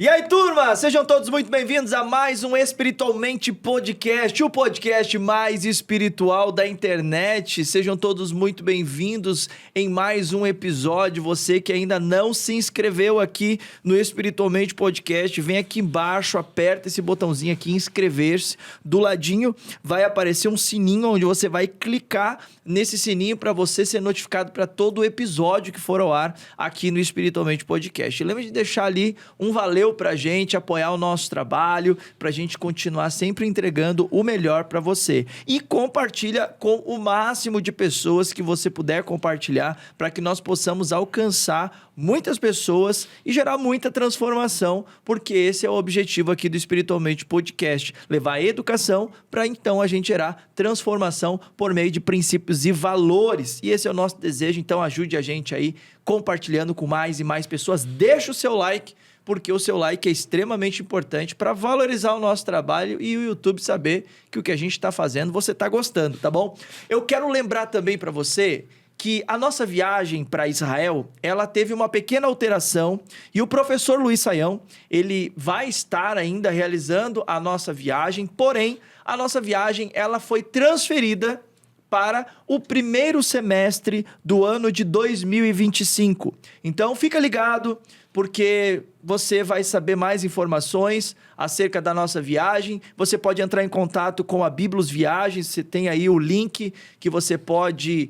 E aí, turma, sejam todos muito bem-vindos a mais um Espiritualmente Podcast, o podcast mais espiritual da internet. Sejam todos muito bem-vindos em mais um episódio. Você que ainda não se inscreveu aqui no Espiritualmente Podcast, vem aqui embaixo, aperta esse botãozinho aqui, inscrever-se. Do ladinho vai aparecer um sininho onde você vai clicar nesse sininho para você ser notificado para todo o episódio que for ao ar aqui no Espiritualmente Podcast. E lembra de deixar ali um valeu pra gente, apoiar o nosso trabalho, pra gente continuar sempre entregando o melhor pra você. E compartilha com o máximo de pessoas que você puder compartilhar para que nós possamos alcançar muitas pessoas e gerar muita transformação, porque esse é o objetivo aqui do Espiritualmente Podcast, levar a educação para então a gente gerar transformação por meio de princípios e valores. E esse é o nosso desejo, então ajude a gente aí compartilhando com mais e mais pessoas. Deixa o seu like, porque o seu like é extremamente importante para valorizar o nosso trabalho e o YouTube saber que o que a gente está fazendo você está gostando, tá bom? Eu quero lembrar também para você que a nossa viagem para Israel, ela teve uma pequena alteração e o professor Luiz Saião, ele vai estar ainda realizando a nossa viagem, porém, a nossa viagem ela foi transferida para o primeiro semestre do ano de 2025. Então, fica ligado, porque você vai saber mais informações acerca da nossa viagem. Você pode entrar em contato com a Biblos Viagens, você tem aí o link que você pode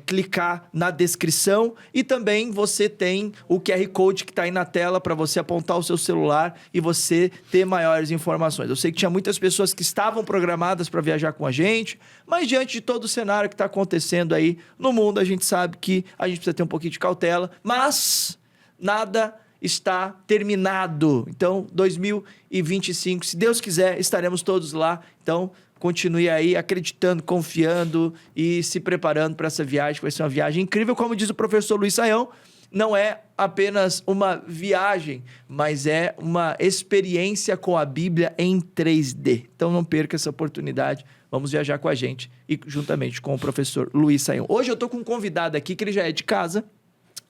clicar na descrição, e também você tem o QR Code que está aí na tela para você apontar o seu celular e você ter maiores informações. Eu sei que tinha muitas pessoas que estavam programadas para viajar com a gente, mas diante de todo o cenário que está acontecendo aí no mundo, a gente sabe que a gente precisa ter um pouquinho de cautela, mas nada está terminado. Então, 2025, se Deus quiser, estaremos todos lá. Então, continue aí acreditando, confiando e se preparando para essa viagem, que vai ser uma viagem incrível. Como diz o professor Luiz Saião, não é apenas uma viagem, mas é uma experiência com a Bíblia em 3D. Então, não perca essa oportunidade. Vamos viajar com a gente e juntamente com o professor Luiz Saião. Hoje eu estou com um convidado aqui que ele já é de casa,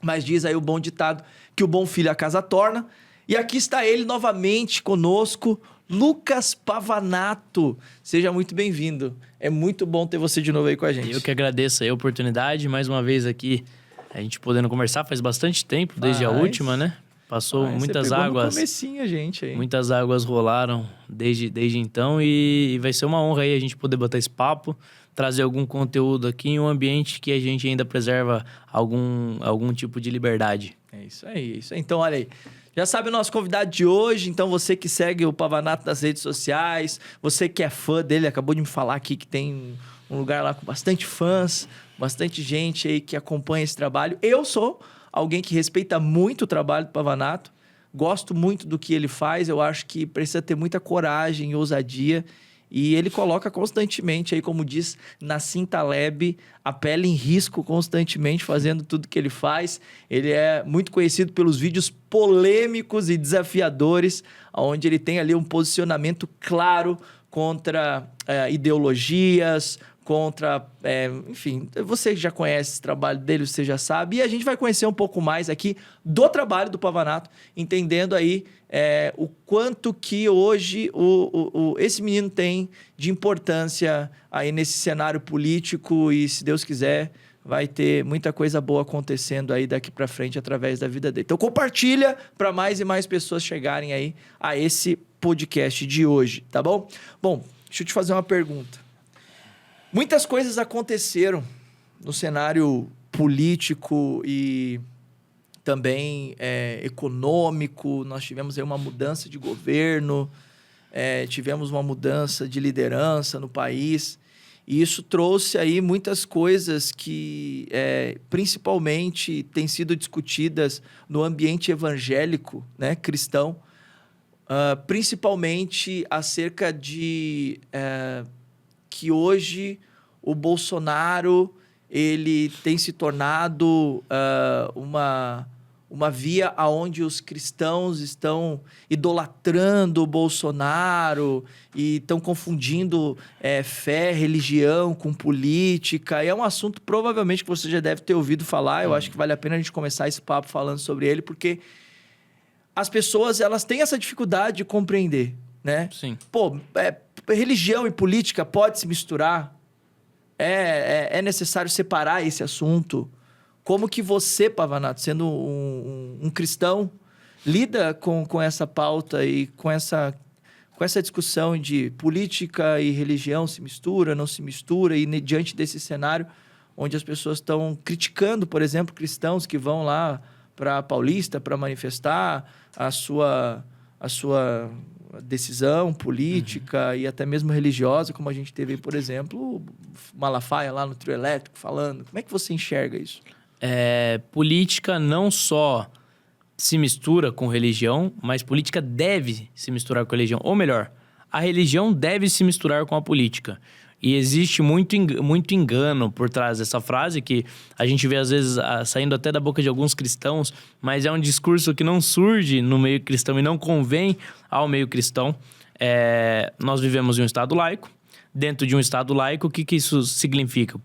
mas diz aí o bom ditado que o bom filho a casa torna. E aqui está ele novamente conosco, Lucas Pavanato. Seja muito bem-vindo. É muito bom ter você de novo aí com a gente. Eu que agradeço aí a oportunidade, mais uma vez aqui, a gente podendo conversar faz bastante tempo, desde a última, né? Passou muitas águas. No comecinho, gente aí. Muitas águas rolaram desde então e vai ser uma honra aí a gente poder bater esse papo, trazer algum conteúdo aqui em um ambiente que a gente ainda preserva algum tipo de liberdade. É isso aí, é isso aí. Então, olha aí. Já sabe o nosso convidado de hoje, então você que segue o Pavanato nas redes sociais, você que é fã dele, acabou de me falar aqui que tem um lugar lá com bastante fãs, bastante gente aí que acompanha esse trabalho. Eu sou alguém que respeita muito o trabalho do Pavanato, gosto muito do que ele faz, eu acho que precisa ter muita coragem e ousadia, e ele coloca constantemente, aí, como diz Nassim Taleb, a pele em risco constantemente, fazendo tudo que ele faz. Ele é muito conhecido pelos vídeos polêmicos e desafiadores, onde ele tem ali um posicionamento claro contra ideologias, contra, enfim, você já conhece o trabalho dele, você já sabe, e a gente vai conhecer um pouco mais aqui do trabalho do Pavanato, entendendo aí o quanto que hoje esse menino tem de importância aí nesse cenário político, e se Deus quiser, vai ter muita coisa boa acontecendo aí daqui para frente através da vida dele. Então compartilha para mais e mais pessoas chegarem aí a esse podcast de hoje, tá bom? Bom, deixa eu te fazer uma pergunta. Muitas coisas aconteceram no cenário político e também econômico. Nós tivemos aí uma mudança de governo, tivemos uma mudança de liderança no país. E isso trouxe aí muitas coisas que principalmente têm sido discutidas no ambiente evangélico, né, cristão, principalmente acerca de que hoje o Bolsonaro ele tem se tornado uma via aonde os cristãos estão idolatrando o Bolsonaro e estão confundindo fé, religião com política. E é um assunto provavelmente que você já deve ter ouvido falar. Eu acho que vale a pena a gente começar esse papo falando sobre ele, porque as pessoas, elas têm essa dificuldade de compreender, né? Sim. Pô, religião e política pode se misturar? É necessário separar esse assunto? Como que você, Pavanato, sendo um cristão, lida com essa pauta e com essa discussão de política e religião se mistura, não se mistura, e diante desse cenário onde as pessoas estão criticando, por exemplo, cristãos que vão lá para Paulista para manifestar a sua decisão política e até mesmo religiosa, como a gente teve, por exemplo, o Malafaia lá no trio elétrico falando. Como é que você enxerga isso? Política não só se mistura com religião, mas política deve se misturar com religião. Ou melhor, a religião deve se misturar com a política. E existe muito engano por trás dessa frase, que a gente vê às vezes saindo até da boca de alguns cristãos, mas é um discurso que não surge no meio cristão e não convém ao meio cristão. Nós vivemos em um Estado laico. Dentro de um Estado laico, o que isso significa?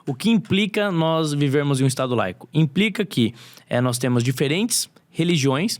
O que implica nós vivermos em um Estado laico? Implica que nós temos diferentes religiões,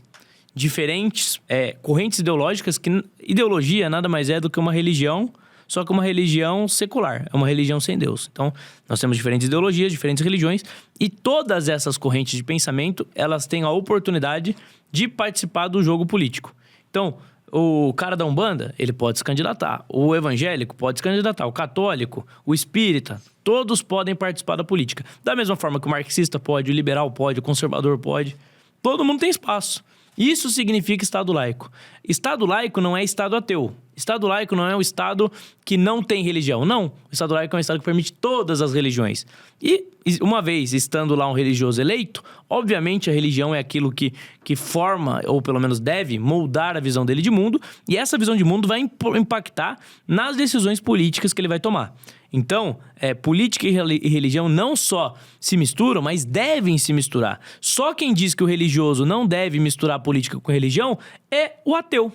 diferentes correntes ideológicas, que ideologia nada mais é do que uma religião, só que uma religião secular, é uma religião sem Deus. Então, nós temos diferentes ideologias, diferentes religiões, e todas essas correntes de pensamento, elas têm a oportunidade de participar do jogo político. Então, o cara da Umbanda, ele pode se candidatar. O evangélico pode se candidatar. O católico, o espírita, todos podem participar da política. Da mesma forma que o marxista pode, o liberal pode, o conservador pode. Todo mundo tem espaço. Isso significa Estado laico. Estado laico não é Estado ateu. Estado laico não é um Estado que não tem religião. Não. O Estado laico é um Estado que permite todas as religiões. E, uma vez estando lá um religioso eleito, obviamente a religião é aquilo que forma, ou pelo menos deve, moldar a visão dele de mundo. E essa visão de mundo vai impactar nas decisões políticas que ele vai tomar. Então, política e religião não só se misturam, mas devem se misturar. Só quem diz que o religioso não deve misturar política com religião é o ateu,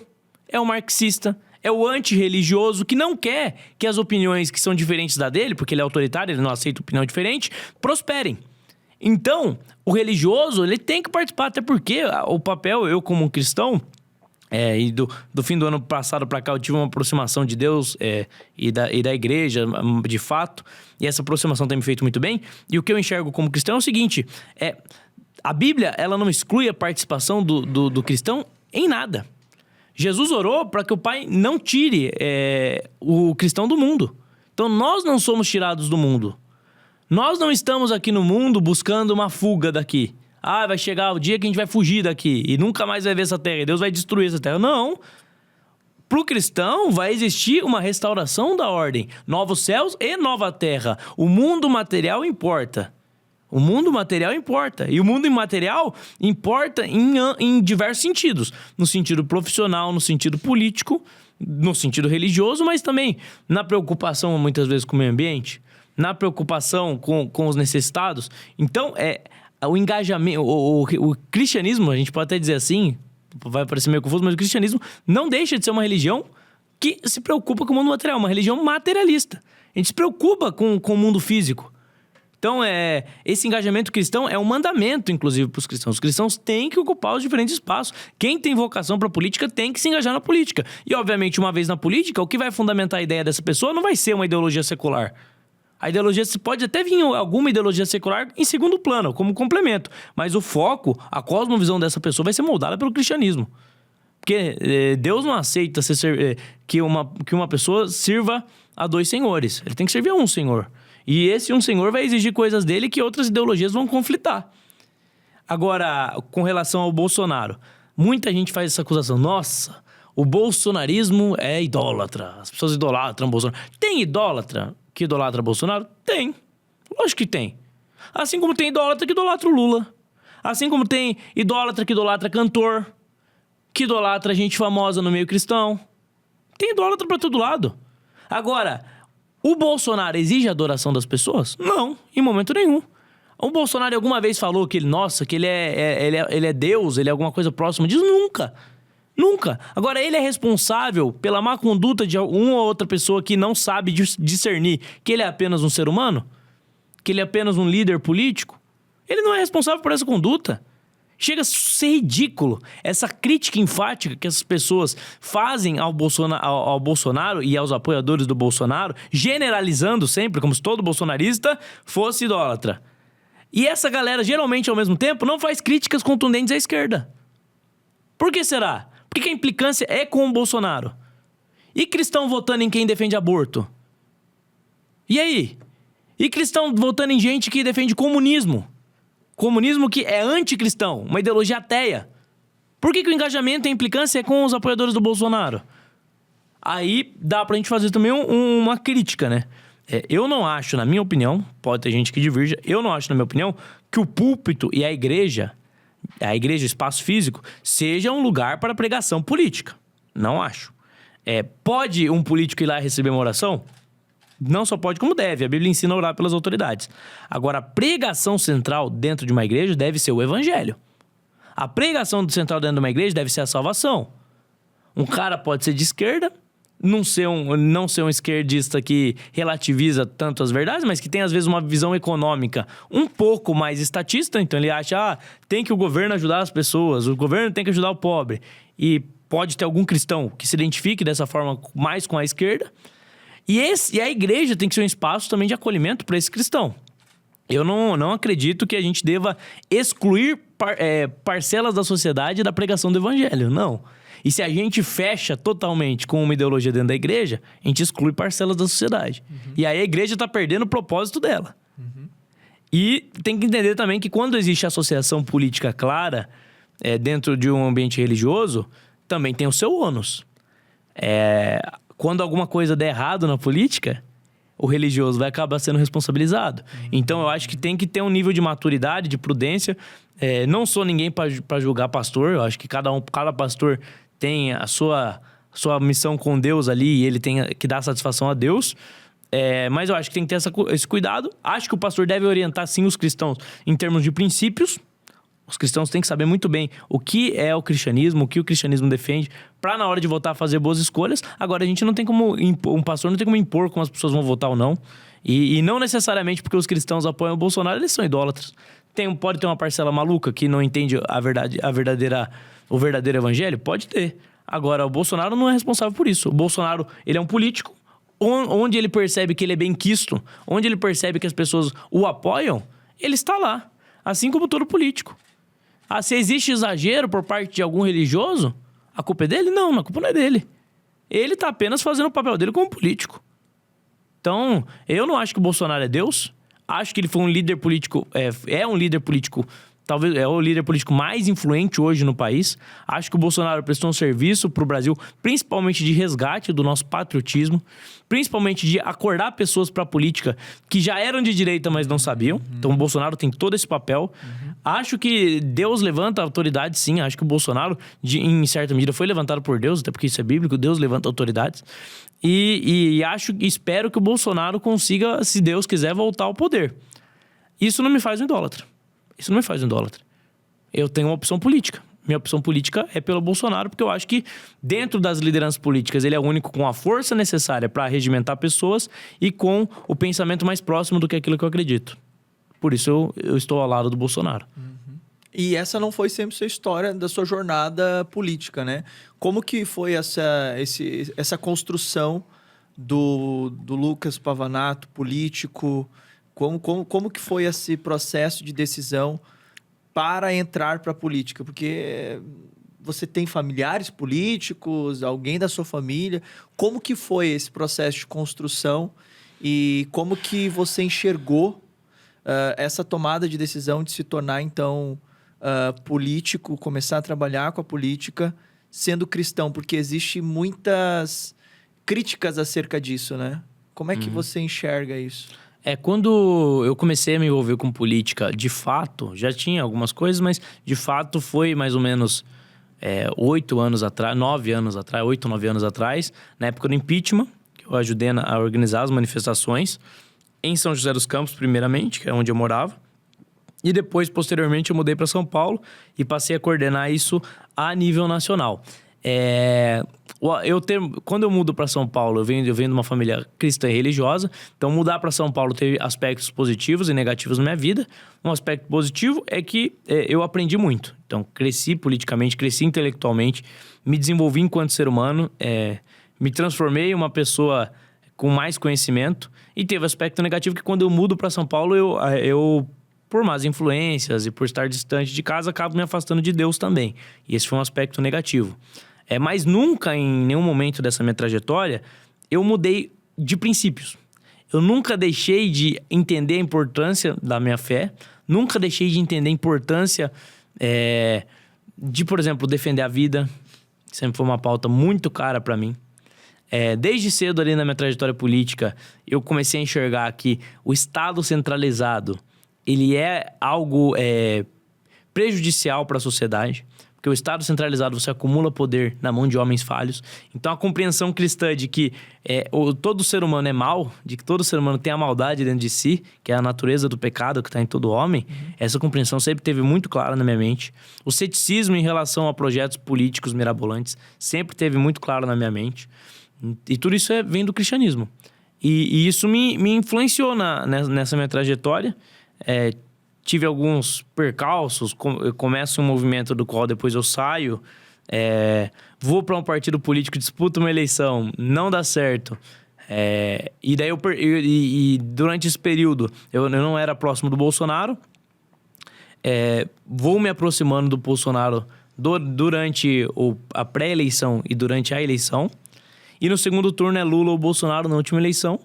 é o marxista, é o antirreligioso que não quer que as opiniões que são diferentes da dele, porque ele é autoritário, ele não aceita opinião diferente, prosperem. Então, o religioso, ele tem que participar, até porque o papel, eu como um cristão... e do fim do ano passado para cá eu tive uma aproximação de Deus e da igreja, de fato. E essa aproximação tem me feito muito bem. E o que eu enxergo como cristão é o seguinte. A Bíblia, ela não exclui a participação do cristão em nada. Jesus orou para que o Pai não tire o cristão do mundo. Então nós não somos tirados do mundo. Nós não estamos aqui no mundo buscando uma fuga daqui. Vai chegar o dia que a gente vai fugir daqui e nunca mais vai ver essa terra e Deus vai destruir essa terra. Não. Para o cristão vai existir uma restauração da ordem. Novos céus e nova terra. O mundo material importa. O mundo material importa. E o mundo imaterial importa em diversos sentidos. No sentido profissional, no sentido político, no sentido religioso, mas também na preocupação muitas vezes com o meio ambiente, na preocupação com os necessitados. Então, o engajamento, o cristianismo, a gente pode até dizer assim, vai parecer meio confuso, mas o cristianismo não deixa de ser uma religião que se preocupa com o mundo material, uma religião materialista. A gente se preocupa com o mundo físico. Então, esse engajamento cristão é um mandamento, inclusive, para os cristãos. Os cristãos têm que ocupar os diferentes espaços. Quem tem vocação para a política tem que se engajar na política. E, obviamente, uma vez na política, o que vai fundamentar a ideia dessa pessoa não vai ser uma ideologia secular. A ideologia, pode até vir alguma ideologia secular em segundo plano, como complemento. Mas o foco, a cosmovisão dessa pessoa vai ser moldada pelo cristianismo. Porque Deus não aceita que uma pessoa sirva a dois senhores. Ele tem que servir a um senhor. E esse um senhor vai exigir coisas dele que outras ideologias vão conflitar. Agora, com relação ao Bolsonaro, muita gente faz essa acusação. Nossa, o bolsonarismo é idólatra. As pessoas idolatram o Bolsonaro. Tem idólatra que idolatra Bolsonaro? Tem. Lógico que tem. Assim como tem idólatra que idolatra o Lula. Assim como tem idólatra que idolatra cantor, que idolatra gente famosa no meio cristão. Tem idólatra pra todo lado. Agora, o Bolsonaro exige a adoração das pessoas? Não, em momento nenhum. O Bolsonaro alguma vez falou que ele é Deus, ele é alguma coisa próxima disso? Nunca. Nunca. Agora, ele é responsável pela má conduta de uma ou outra pessoa que não sabe discernir que ele é apenas um ser humano? Que ele é apenas um líder político? Ele não é responsável por essa conduta. Chega a ser ridículo essa crítica enfática que essas pessoas fazem ao Bolsonaro e aos apoiadores do Bolsonaro, generalizando sempre, como se todo bolsonarista fosse idólatra. E essa galera, geralmente, ao mesmo tempo, não faz críticas contundentes à esquerda. Por que será? Porque a implicância é com o Bolsonaro. E cristão votando em quem defende aborto? E aí? E cristão votando em gente que defende comunismo? Comunismo que é anticristão, uma ideologia ateia. Por que o engajamento e a implicância é com os apoiadores do Bolsonaro? Aí dá pra gente fazer também uma crítica, né? Eu não acho, na minha opinião, pode ter gente que divirja, eu não acho, na minha opinião, que o púlpito e a igreja, o espaço físico, seja um lugar para pregação política. Não acho. Pode um político ir lá receber uma oração? Não só pode, como deve. A Bíblia ensina a orar pelas autoridades. Agora, a pregação central dentro de uma igreja deve ser o evangelho. A pregação central dentro de uma igreja deve ser a salvação. Um cara pode ser de esquerda, não ser um esquerdista que relativiza tanto as verdades, mas que tem, às vezes, uma visão econômica um pouco mais estatista. Então, ele acha, tem que o governo ajudar as pessoas, o governo tem que ajudar o pobre. E pode ter algum cristão que se identifique dessa forma mais com a esquerda. E a igreja tem que ser um espaço também de acolhimento para esse cristão. Eu não acredito que a gente deva excluir parcelas da sociedade da pregação do evangelho, não. E se a gente fecha totalmente com uma ideologia dentro da igreja, a gente exclui parcelas da sociedade. Uhum. E aí a igreja está perdendo o propósito dela. Uhum. E tem que entender também que quando existe associação política clara dentro de um ambiente religioso, também tem o seu ônus. Quando alguma coisa der errado na política, o religioso vai acabar sendo responsabilizado. Então, eu acho que tem que ter um nível de maturidade, de prudência. Não sou ninguém para julgar pastor. Eu acho que cada pastor tem a sua missão com Deus ali e ele tem que dar satisfação a Deus. Mas eu acho que tem que ter esse cuidado. Acho que o pastor deve orientar, sim, os cristãos em termos de princípios. Os cristãos têm que saber muito bem o que é o cristianismo, o que o cristianismo defende, para na hora de votar fazer boas escolhas. Agora, a gente não tem como impor, um pastor não tem como impor como as pessoas vão votar ou não. E não necessariamente porque os cristãos apoiam o Bolsonaro, eles são idólatras. Pode ter uma parcela maluca que não entende o verdadeiro evangelho? Pode ter. Agora, o Bolsonaro não é responsável por isso. O Bolsonaro, ele é um político, onde ele percebe que ele é benquisto, onde ele percebe que as pessoas o apoiam, ele está lá. Assim como todo político. Se existe exagero por parte de algum religioso, a culpa é dele? Não, a culpa não é dele. Ele está apenas fazendo o papel dele como político. Então, eu não acho que o Bolsonaro é Deus. Acho que ele foi um líder político, um líder político, talvez é o líder político mais influente hoje no país. Acho que o Bolsonaro prestou um serviço para o Brasil, principalmente de resgate do nosso patriotismo, principalmente de acordar pessoas para a política que já eram de direita, mas não sabiam. Então, o Bolsonaro tem todo esse papel. Acho que Deus levanta autoridades, sim. Acho que o Bolsonaro, em certa medida, foi levantado por Deus, até porque isso é bíblico. Deus levanta autoridades. E espero que o Bolsonaro consiga, se Deus quiser, voltar ao poder. Isso não me faz um idólatra. Eu tenho uma opção política. Minha opção política é pelo Bolsonaro, porque eu acho que dentro das lideranças políticas ele é o único com a força necessária para regimentar pessoas e com o pensamento mais próximo do que aquilo que eu acredito. Por isso eu estou ao lado do Bolsonaro. Uhum. E essa não foi sempre sua história da sua jornada política, né? Como que foi essa construção do Lucas Pavanato, político? Como que foi esse processo de decisão para entrar para a política? Porque você tem familiares políticos, alguém da sua família. Como que foi esse processo de construção e como que você enxergou essa tomada de decisão de se tornar, então, político, começar a trabalhar com a política sendo cristão? Porque existem muitas críticas acerca disso, né? Como é que você enxerga isso? Quando eu comecei a me envolver com política, de fato, já tinha algumas coisas, mas de fato foi mais ou menos 8 anos atrás, 9 anos atrás, 8 ou 9 anos atrás, na época do impeachment, que eu ajudei a organizar as manifestações em São José dos Campos, primeiramente, que é onde eu morava. E depois, posteriormente, eu mudei para São Paulo e passei a coordenar isso a nível nacional. Quando eu mudo para São Paulo, eu venho de uma família cristã e religiosa, então mudar para São Paulo teve aspectos positivos e negativos na minha vida. Um aspecto positivo é que eu aprendi muito. Então, cresci politicamente, cresci intelectualmente, me desenvolvi enquanto ser humano, me transformei em uma pessoa com mais conhecimento. E teve aspecto negativo que quando eu mudo para São Paulo, eu, por más influências e por estar distante de casa, acabo me afastando de Deus também. E esse foi um aspecto negativo. Mas nunca, em nenhum momento dessa minha trajetória, eu mudei de princípios. Eu nunca deixei de entender a importância da minha fé, nunca deixei de entender a importância de, por exemplo, defender a vida. Sempre foi uma pauta muito cara para mim. Desde cedo ali na minha trajetória política, eu comecei a enxergar que o Estado centralizado, ele é algo prejudicial para a sociedade. Porque o Estado centralizado, você acumula poder na mão de homens falhos. Então, a compreensão cristã de que todo ser humano é mau, de que todo ser humano tem a maldade dentro de si, que é a natureza do pecado que está em todo homem, essa compreensão sempre teve muito clara na minha mente. O ceticismo em relação a projetos políticos mirabolantes sempre teve muito claro na minha mente. E tudo isso vem do cristianismo. E isso me influenciou nessa minha trajetória. Tive alguns percalços, eu começo um movimento do qual depois eu saio, vou para um partido político, disputo uma eleição, não dá certo. E daí durante esse período eu não era próximo do Bolsonaro, vou me aproximando do Bolsonaro durante a pré-eleição e durante a eleição. E no segundo turno é Lula ou Bolsonaro na última eleição.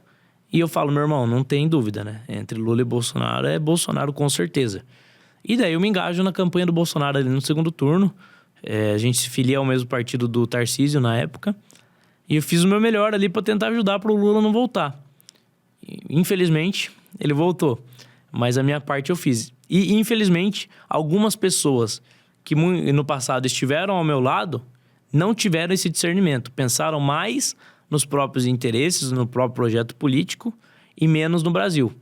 E eu falo, meu irmão, não tem dúvida, né? Entre Lula e Bolsonaro, é Bolsonaro com certeza. E daí eu me engajo na campanha do Bolsonaro ali no segundo turno. A gente se filia ao mesmo partido do Tarcísio na época. E eu fiz o meu melhor ali para tentar ajudar para o Lula não voltar. Infelizmente, ele voltou. Mas a minha parte eu fiz. E infelizmente, algumas pessoas que no passado estiveram ao meu lado não tiveram esse discernimento. Pensaram mais nos próprios interesses, no próprio projeto político e menos no Brasil.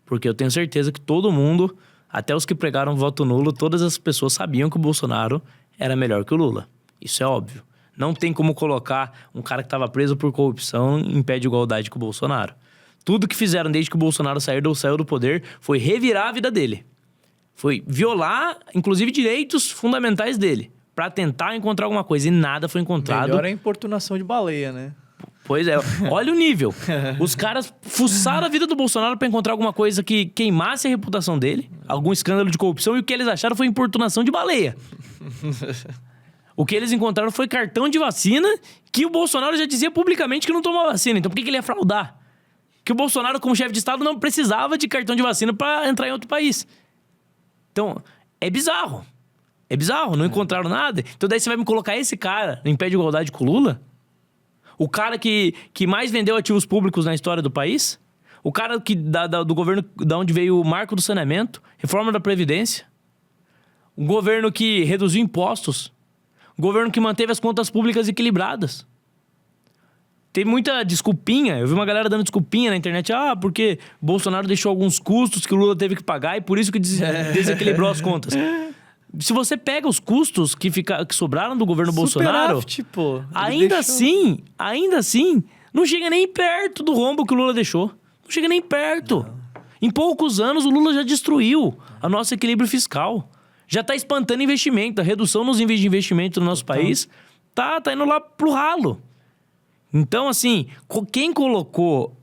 Porque eu tenho certeza que todo mundo, até os que pregaram voto nulo, todas as pessoas sabiam que o Bolsonaro era melhor que o Lula. Isso é óbvio. Não tem como colocar um cara que estava preso por corrupção em pé de igualdade com o Bolsonaro. Tudo que fizeram desde que o Bolsonaro saiu do poder foi revirar a vida dele. Foi violar, inclusive, direitos fundamentais dele, para tentar encontrar alguma coisa. E nada foi encontrado. Melhor é a importunação de baleia, né? Pois é, olha o nível. Os caras fuçaram a vida do Bolsonaro pra encontrar alguma coisa que queimasse a reputação dele, algum escândalo de corrupção, e o que eles acharam foi importunação de baleia. O que eles encontraram foi cartão de vacina, que o Bolsonaro já dizia publicamente que não tomava vacina. Então por que ele ia fraudar? Que o Bolsonaro, como chefe de Estado, não precisava de cartão de vacina pra entrar em outro país. Então, é bizarro. É bizarro, não encontraram nada. Então daí você vai me colocar esse cara em pé de igualdade com o Lula? O cara que mais vendeu ativos públicos na história do país? O cara do governo da onde veio o marco do saneamento, reforma da Previdência? O governo que reduziu impostos? O governo que manteve as contas públicas equilibradas? Tem muita desculpinha, eu vi uma galera dando desculpinha na internet. Porque Bolsonaro deixou alguns custos que o Lula teve que pagar e por isso que desequilibrou as contas. Se você pega os custos que sobraram do governo Bolsonaro, ainda assim, não chega nem perto do rombo que o Lula deixou. Não chega nem perto. Não. Em poucos anos, o Lula já destruiu o nosso equilíbrio fiscal. Já está espantando investimento. A redução nos níveis de investimento no nosso país tá indo lá pro ralo. Então, assim, quem colocou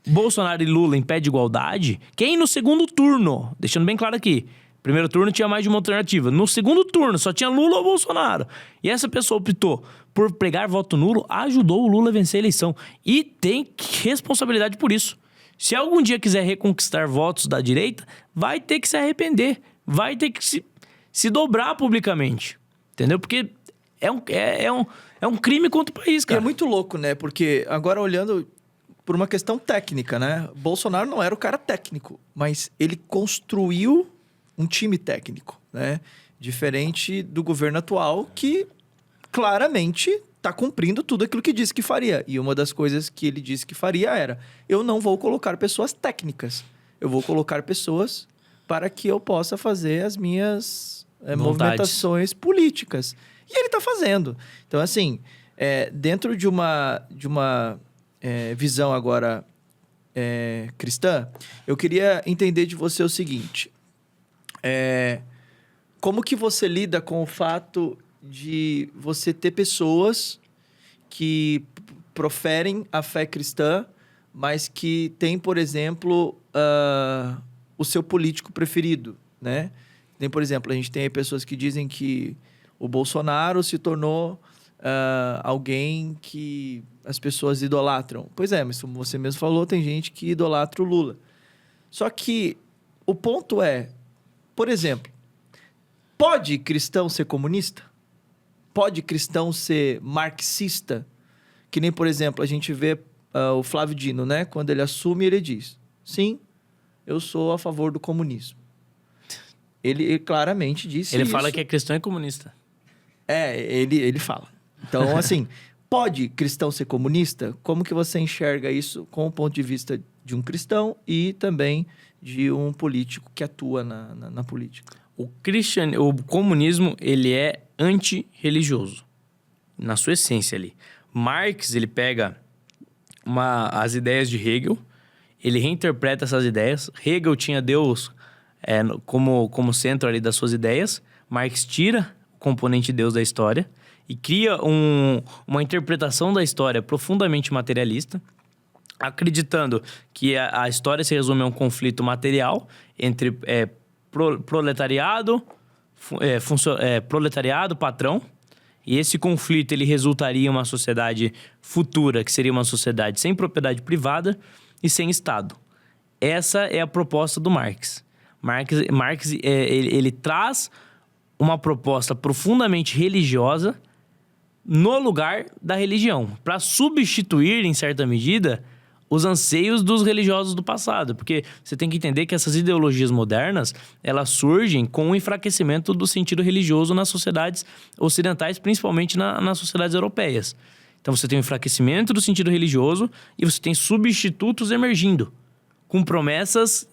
Bolsonaro e Lula em pé de igualdade, quem no segundo turno, deixando bem claro aqui, primeiro turno tinha mais de uma alternativa. No segundo turno, só tinha Lula ou Bolsonaro. E essa pessoa optou por pregar voto nulo, ajudou o Lula a vencer a eleição. E tem responsabilidade por isso. Se algum dia quiser reconquistar votos da direita, vai ter que se arrepender. Vai ter que se dobrar publicamente. Entendeu? Porque é um crime contra o país, cara. E é muito louco, né? Porque agora olhando por uma questão técnica, né? Bolsonaro não era o cara técnico, mas ele construiu um time técnico, né? Diferente do governo atual, que claramente está cumprindo tudo aquilo que disse que faria. E uma das coisas que ele disse que faria era: eu não vou colocar pessoas técnicas. Eu vou colocar pessoas para que eu possa fazer as minhas movimentações políticas. E ele está fazendo. Então, assim, dentro de uma visão agora cristã, eu queria entender de você o seguinte. Como que você lida com o fato de você ter pessoas que proferem a fé cristã, mas que tem, por exemplo, o seu político preferido, né? Tem, por exemplo, a gente tem pessoas que dizem que o Bolsonaro se tornou alguém que as pessoas idolatram. Pois é, mas como você mesmo falou, tem gente que idolatra o Lula. Só que o ponto é, por exemplo, pode cristão ser comunista? Pode cristão ser marxista? Que nem, por exemplo, a gente vê o Flávio Dino, né? Quando ele assume, ele diz: sim, eu sou a favor do comunismo. Ele claramente disse isso. Ele fala que é cristão e comunista. Ele fala. Então, assim, pode cristão ser comunista? Como que você enxerga isso com o ponto de vista de um cristão e também de um político que atua na política? O comunismo, ele é antirreligioso, na sua essência ali. Marx, ele pega as ideias de Hegel, ele reinterpreta essas ideias. Hegel tinha Deus como centro ali das suas ideias. Marx tira o componente Deus da história e cria uma interpretação da história profundamente materialista, acreditando que a história se resume a um conflito material entre proletariado, patrão, e esse conflito ele resultaria em uma sociedade futura, que seria uma sociedade sem propriedade privada e sem Estado. Essa é a proposta do Marx. Marx ele traz uma proposta profundamente religiosa no lugar da religião, para substituir, em certa medida, os anseios dos religiosos do passado. Porque você tem que entender que essas ideologias modernas, elas surgem com o enfraquecimento do sentido religioso nas sociedades ocidentais, principalmente nas sociedades europeias. Então você tem o enfraquecimento do sentido religioso e você tem substitutos emergindo, com promessas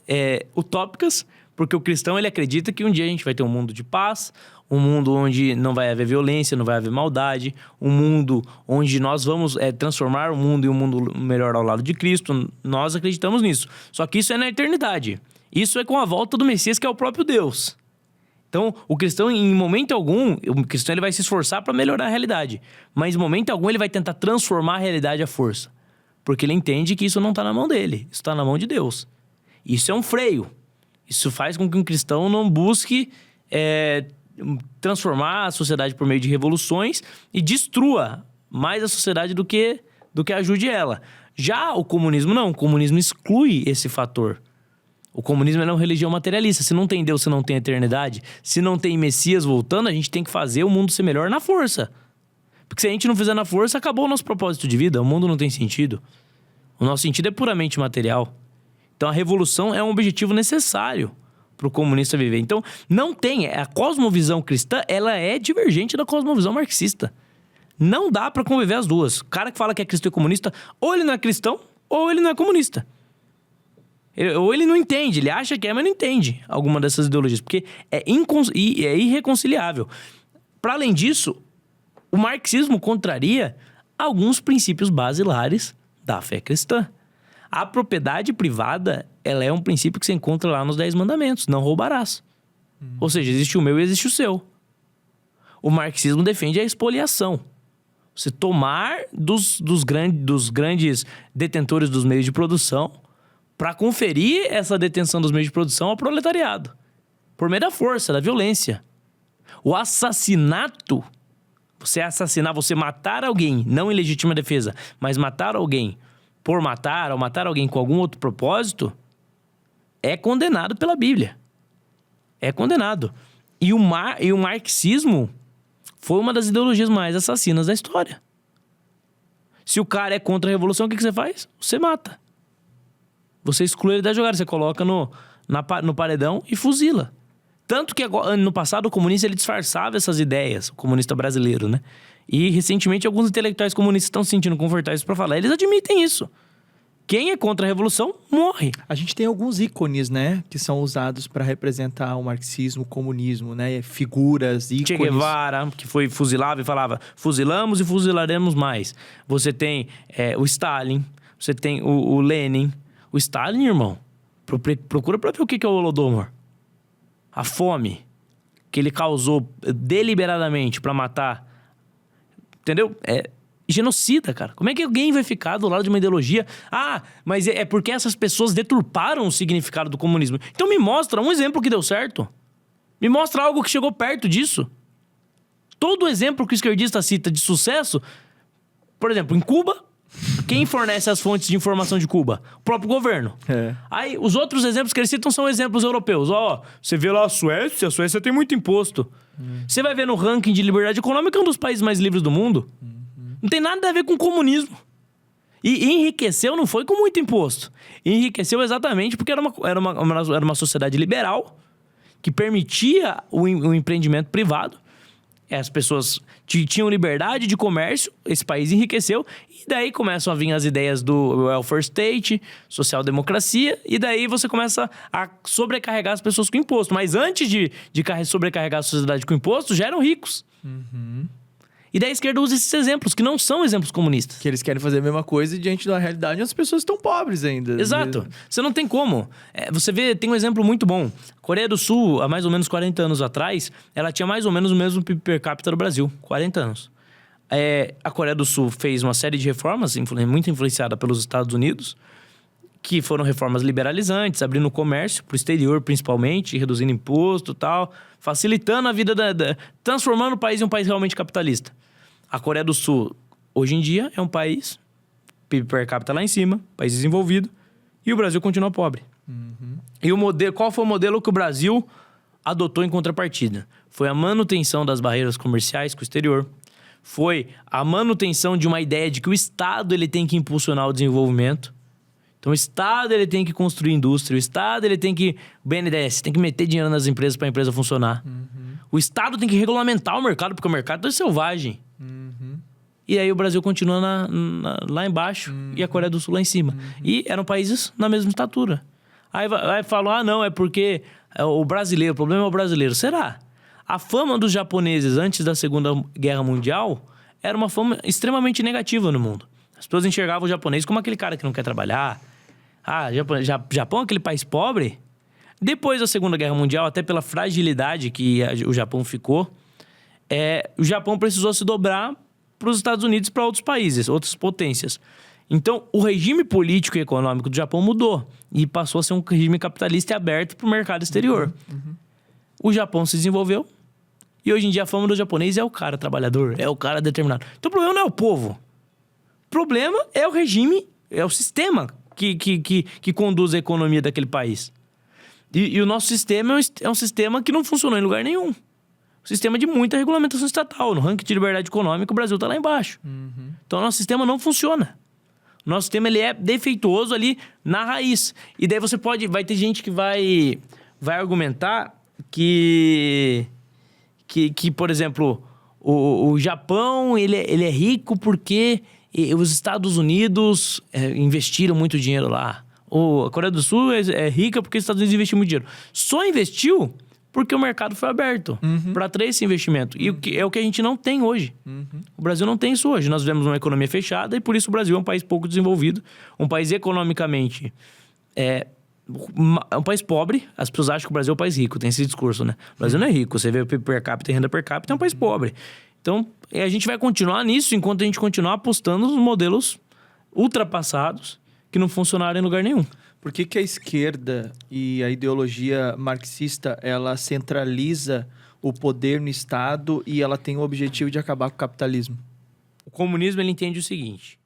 utópicas, porque o cristão ele acredita que um dia a gente vai ter um mundo de paz, um mundo onde não vai haver violência, não vai haver maldade, um mundo onde nós vamos transformar o mundo em um mundo melhor ao lado de Cristo. Nós acreditamos nisso. Só que isso é na eternidade. Isso é com a volta do Messias, que é o próprio Deus. Então, o cristão, em momento algum, ele vai se esforçar para melhorar a realidade. Mas, em momento algum, ele vai tentar transformar a realidade à força. Porque ele entende que isso não está na mão dele. Isso está na mão de Deus. Isso é um freio. Isso faz com que um cristão não busque transformar a sociedade por meio de revoluções e destrua mais a sociedade do que ajude ela. Já o comunismo não. O comunismo exclui esse fator. O comunismo é uma religião materialista. Se não tem Deus, se não tem eternidade, se não tem Messias voltando, a gente tem que fazer o mundo ser melhor na força. Porque se a gente não fizer na força, acabou o nosso propósito de vida. O mundo não tem sentido. O nosso sentido é puramente material. Então, a revolução é um objetivo necessário para o comunista viver. Então, não tem... A cosmovisão cristã, ela é divergente da cosmovisão marxista. Não dá para conviver as duas. O cara que fala que é cristão e comunista, ou ele não é cristão, ou ele não é comunista. Ou ele não entende, ele acha que mas não entende alguma dessas ideologias, porque é irreconciliável. Para além disso, o marxismo contraria alguns princípios basilares da fé cristã. A propriedade privada, ela é um princípio que se encontra lá nos 10 mandamentos. Não roubarás. Ou seja, existe o meu e existe o seu. O marxismo defende a expoliação. Você tomar dos grandes detentores dos meios de produção para conferir essa detenção dos meios de produção ao proletariado. Por meio da força, da violência. O assassinato, você matar alguém, não em legítima defesa, mas matar alguém por matar, ou matar alguém com algum outro propósito, é condenado pela Bíblia. É condenado. E o marxismo foi uma das ideologias mais assassinas da história. Se o cara é contra a revolução, o que você faz? Você mata. Você exclui ele da jogada, você coloca no paredão e fuzila. Tanto que no passado o comunista ele disfarçava essas ideias, o comunista brasileiro, né? E recentemente alguns intelectuais comunistas estão se sentindo confortáveis para falar. Eles admitem isso. Quem é contra a revolução morre. A gente tem alguns ícones, né? Que são usados para representar o marxismo, o comunismo, né? Figuras, ícones. Che Guevara, que foi fuzilava e falava, fuzilamos e fuzilaremos mais. Você tem o Stalin, você tem o Lenin. O Stalin, irmão, procura pra ver o que é o Holodomor. A fome que ele causou deliberadamente pra matar, entendeu? É genocida, cara. Como é que alguém vai ficar do lado de uma ideologia? Ah, mas é porque essas pessoas deturparam o significado do comunismo. Então me mostra um exemplo que deu certo. Me mostra algo que chegou perto disso. Todo exemplo que o esquerdista cita de sucesso, por exemplo, em Cuba, quem fornece as fontes de informação de Cuba? O próprio governo. Aí, os outros exemplos que eles citam são exemplos europeus. Você vê lá a Suécia tem muito imposto. Você vai ver no ranking de liberdade econômica, é um dos países mais livres do mundo. Não tem nada a ver com comunismo. E enriqueceu não foi com muito imposto. Enriqueceu exatamente porque era uma sociedade liberal que permitia o empreendimento privado. As pessoas tinham liberdade de comércio, esse país enriqueceu, e daí começam a vir as ideias do welfare state, social-democracia, e daí você começa a sobrecarregar as pessoas com imposto. Mas antes de sobrecarregar a sociedade com imposto, já eram ricos. E daí a esquerda usa esses exemplos, que não são exemplos comunistas. Que eles querem fazer a mesma coisa e diante da realidade as pessoas estão pobres ainda. Exato. Você não tem como. Você vê, tem um exemplo muito bom. A Coreia do Sul, há mais ou menos 40 anos atrás, ela tinha mais ou menos o mesmo PIB per capita do Brasil. 40 anos. A Coreia do Sul fez uma série de reformas, muito influenciada pelos Estados Unidos, que foram reformas liberalizantes, abrindo o comércio para o exterior principalmente, reduzindo imposto e tal, facilitando a vida transformando o país em um país realmente capitalista. A Coreia do Sul, hoje em dia, é um país, PIB per capita lá em cima, país desenvolvido, e o Brasil continua pobre. E qual foi o modelo que o Brasil adotou em contrapartida? Foi a manutenção das barreiras comerciais com o exterior, foi a manutenção de uma ideia de que o Estado ele tem que impulsionar o desenvolvimento. Então o Estado ele tem que construir indústria, o Estado ele tem que... O BNDES tem que meter dinheiro nas empresas para a empresa funcionar. O Estado tem que regulamentar o mercado, porque o mercado é selvagem. E aí o Brasil continua lá embaixo e a Coreia do Sul lá em cima. E eram países na mesma estatura. Aí falam, não, é porque o brasileiro, o problema é o brasileiro. Será? A fama dos japoneses antes da Segunda Guerra Mundial era uma fama extremamente negativa no mundo. As pessoas enxergavam o japonês como aquele cara que não quer trabalhar. Japão é aquele país pobre. Depois da Segunda Guerra Mundial, até pela fragilidade que o Japão ficou, o Japão precisou se dobrar para os Estados Unidos e para outros países, outras potências. Então, o regime político e econômico do Japão mudou e passou a ser um regime capitalista e aberto para o mercado exterior. O Japão se desenvolveu e hoje em dia a fama do japonês é o cara trabalhador, é o cara determinado. Então, o problema não é o povo. O problema é o regime, é o sistema que conduz a economia daquele país. E o nosso sistema é um sistema que não funcionou em lugar nenhum. Um sistema de muita regulamentação estatal. No ranking de liberdade econômica, o Brasil está lá embaixo. Então, o nosso sistema não funciona. O nosso sistema ele é defeituoso ali na raiz. E daí vai ter gente que vai argumentar que por exemplo, o Japão ele é rico porque os Estados Unidos investiram muito dinheiro lá. A Coreia do Sul é rica porque os Estados Unidos investiram muito dinheiro. Só investiu porque o mercado foi aberto para atrair esse investimento. E é o que a gente não tem hoje. O Brasil não tem isso hoje. Nós vivemos uma economia fechada e por isso o Brasil é um país pouco desenvolvido. Um país economicamente... um país pobre. As pessoas acham que o Brasil é um país rico. Tem esse discurso, né? O Brasil não é rico. Você vê o PIB per capita e renda per capita, é um país pobre. Então, a gente vai continuar nisso enquanto a gente continuar apostando nos modelos ultrapassados que não funcionaram em lugar nenhum. Por que a esquerda e a ideologia marxista, ela centraliza o poder no Estado e ela tem o objetivo de acabar com o capitalismo? O comunismo, ele entende o seguinte,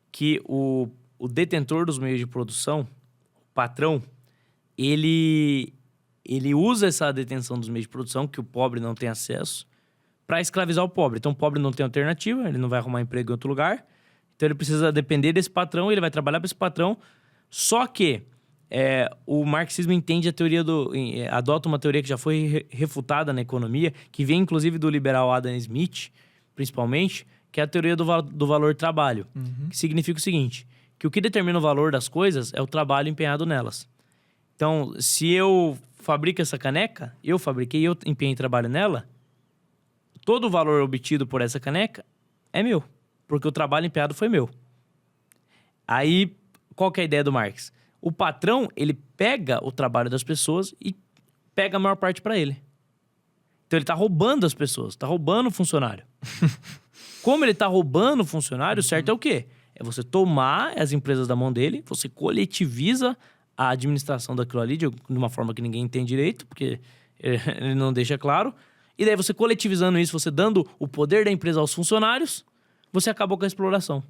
que o detentor dos meios de produção, o patrão, ele usa essa detenção dos meios de produção, que o pobre não tem acesso, para escravizar o pobre. Então, o pobre não tem alternativa, ele não vai arrumar emprego em outro lugar, então ele precisa depender desse patrão, ele vai trabalhar para esse patrão. Só que o marxismo entende adota uma teoria que já foi refutada na economia, que vem inclusive do liberal Adam Smith, principalmente, que é a teoria do valor trabalho. Que significa o seguinte, que o que determina o valor das coisas é o trabalho empenhado nelas. Então, se eu fabrico essa caneca, eu empenhei trabalho nela, todo o valor obtido por essa caneca é meu, porque o trabalho empenhado foi meu. Aí, qual que é a ideia do Marx? O patrão, ele pega o trabalho das pessoas e pega a maior parte para ele. Então, ele tá roubando as pessoas, tá roubando o funcionário. Como ele tá roubando o funcionário, o certo é o quê? É você tomar as empresas da mão dele, você coletiviza a administração daquilo ali de uma forma que ninguém entende direito, porque ele não deixa claro. E daí você coletivizando isso, você dando o poder da empresa aos funcionários, você acabou com a exploração.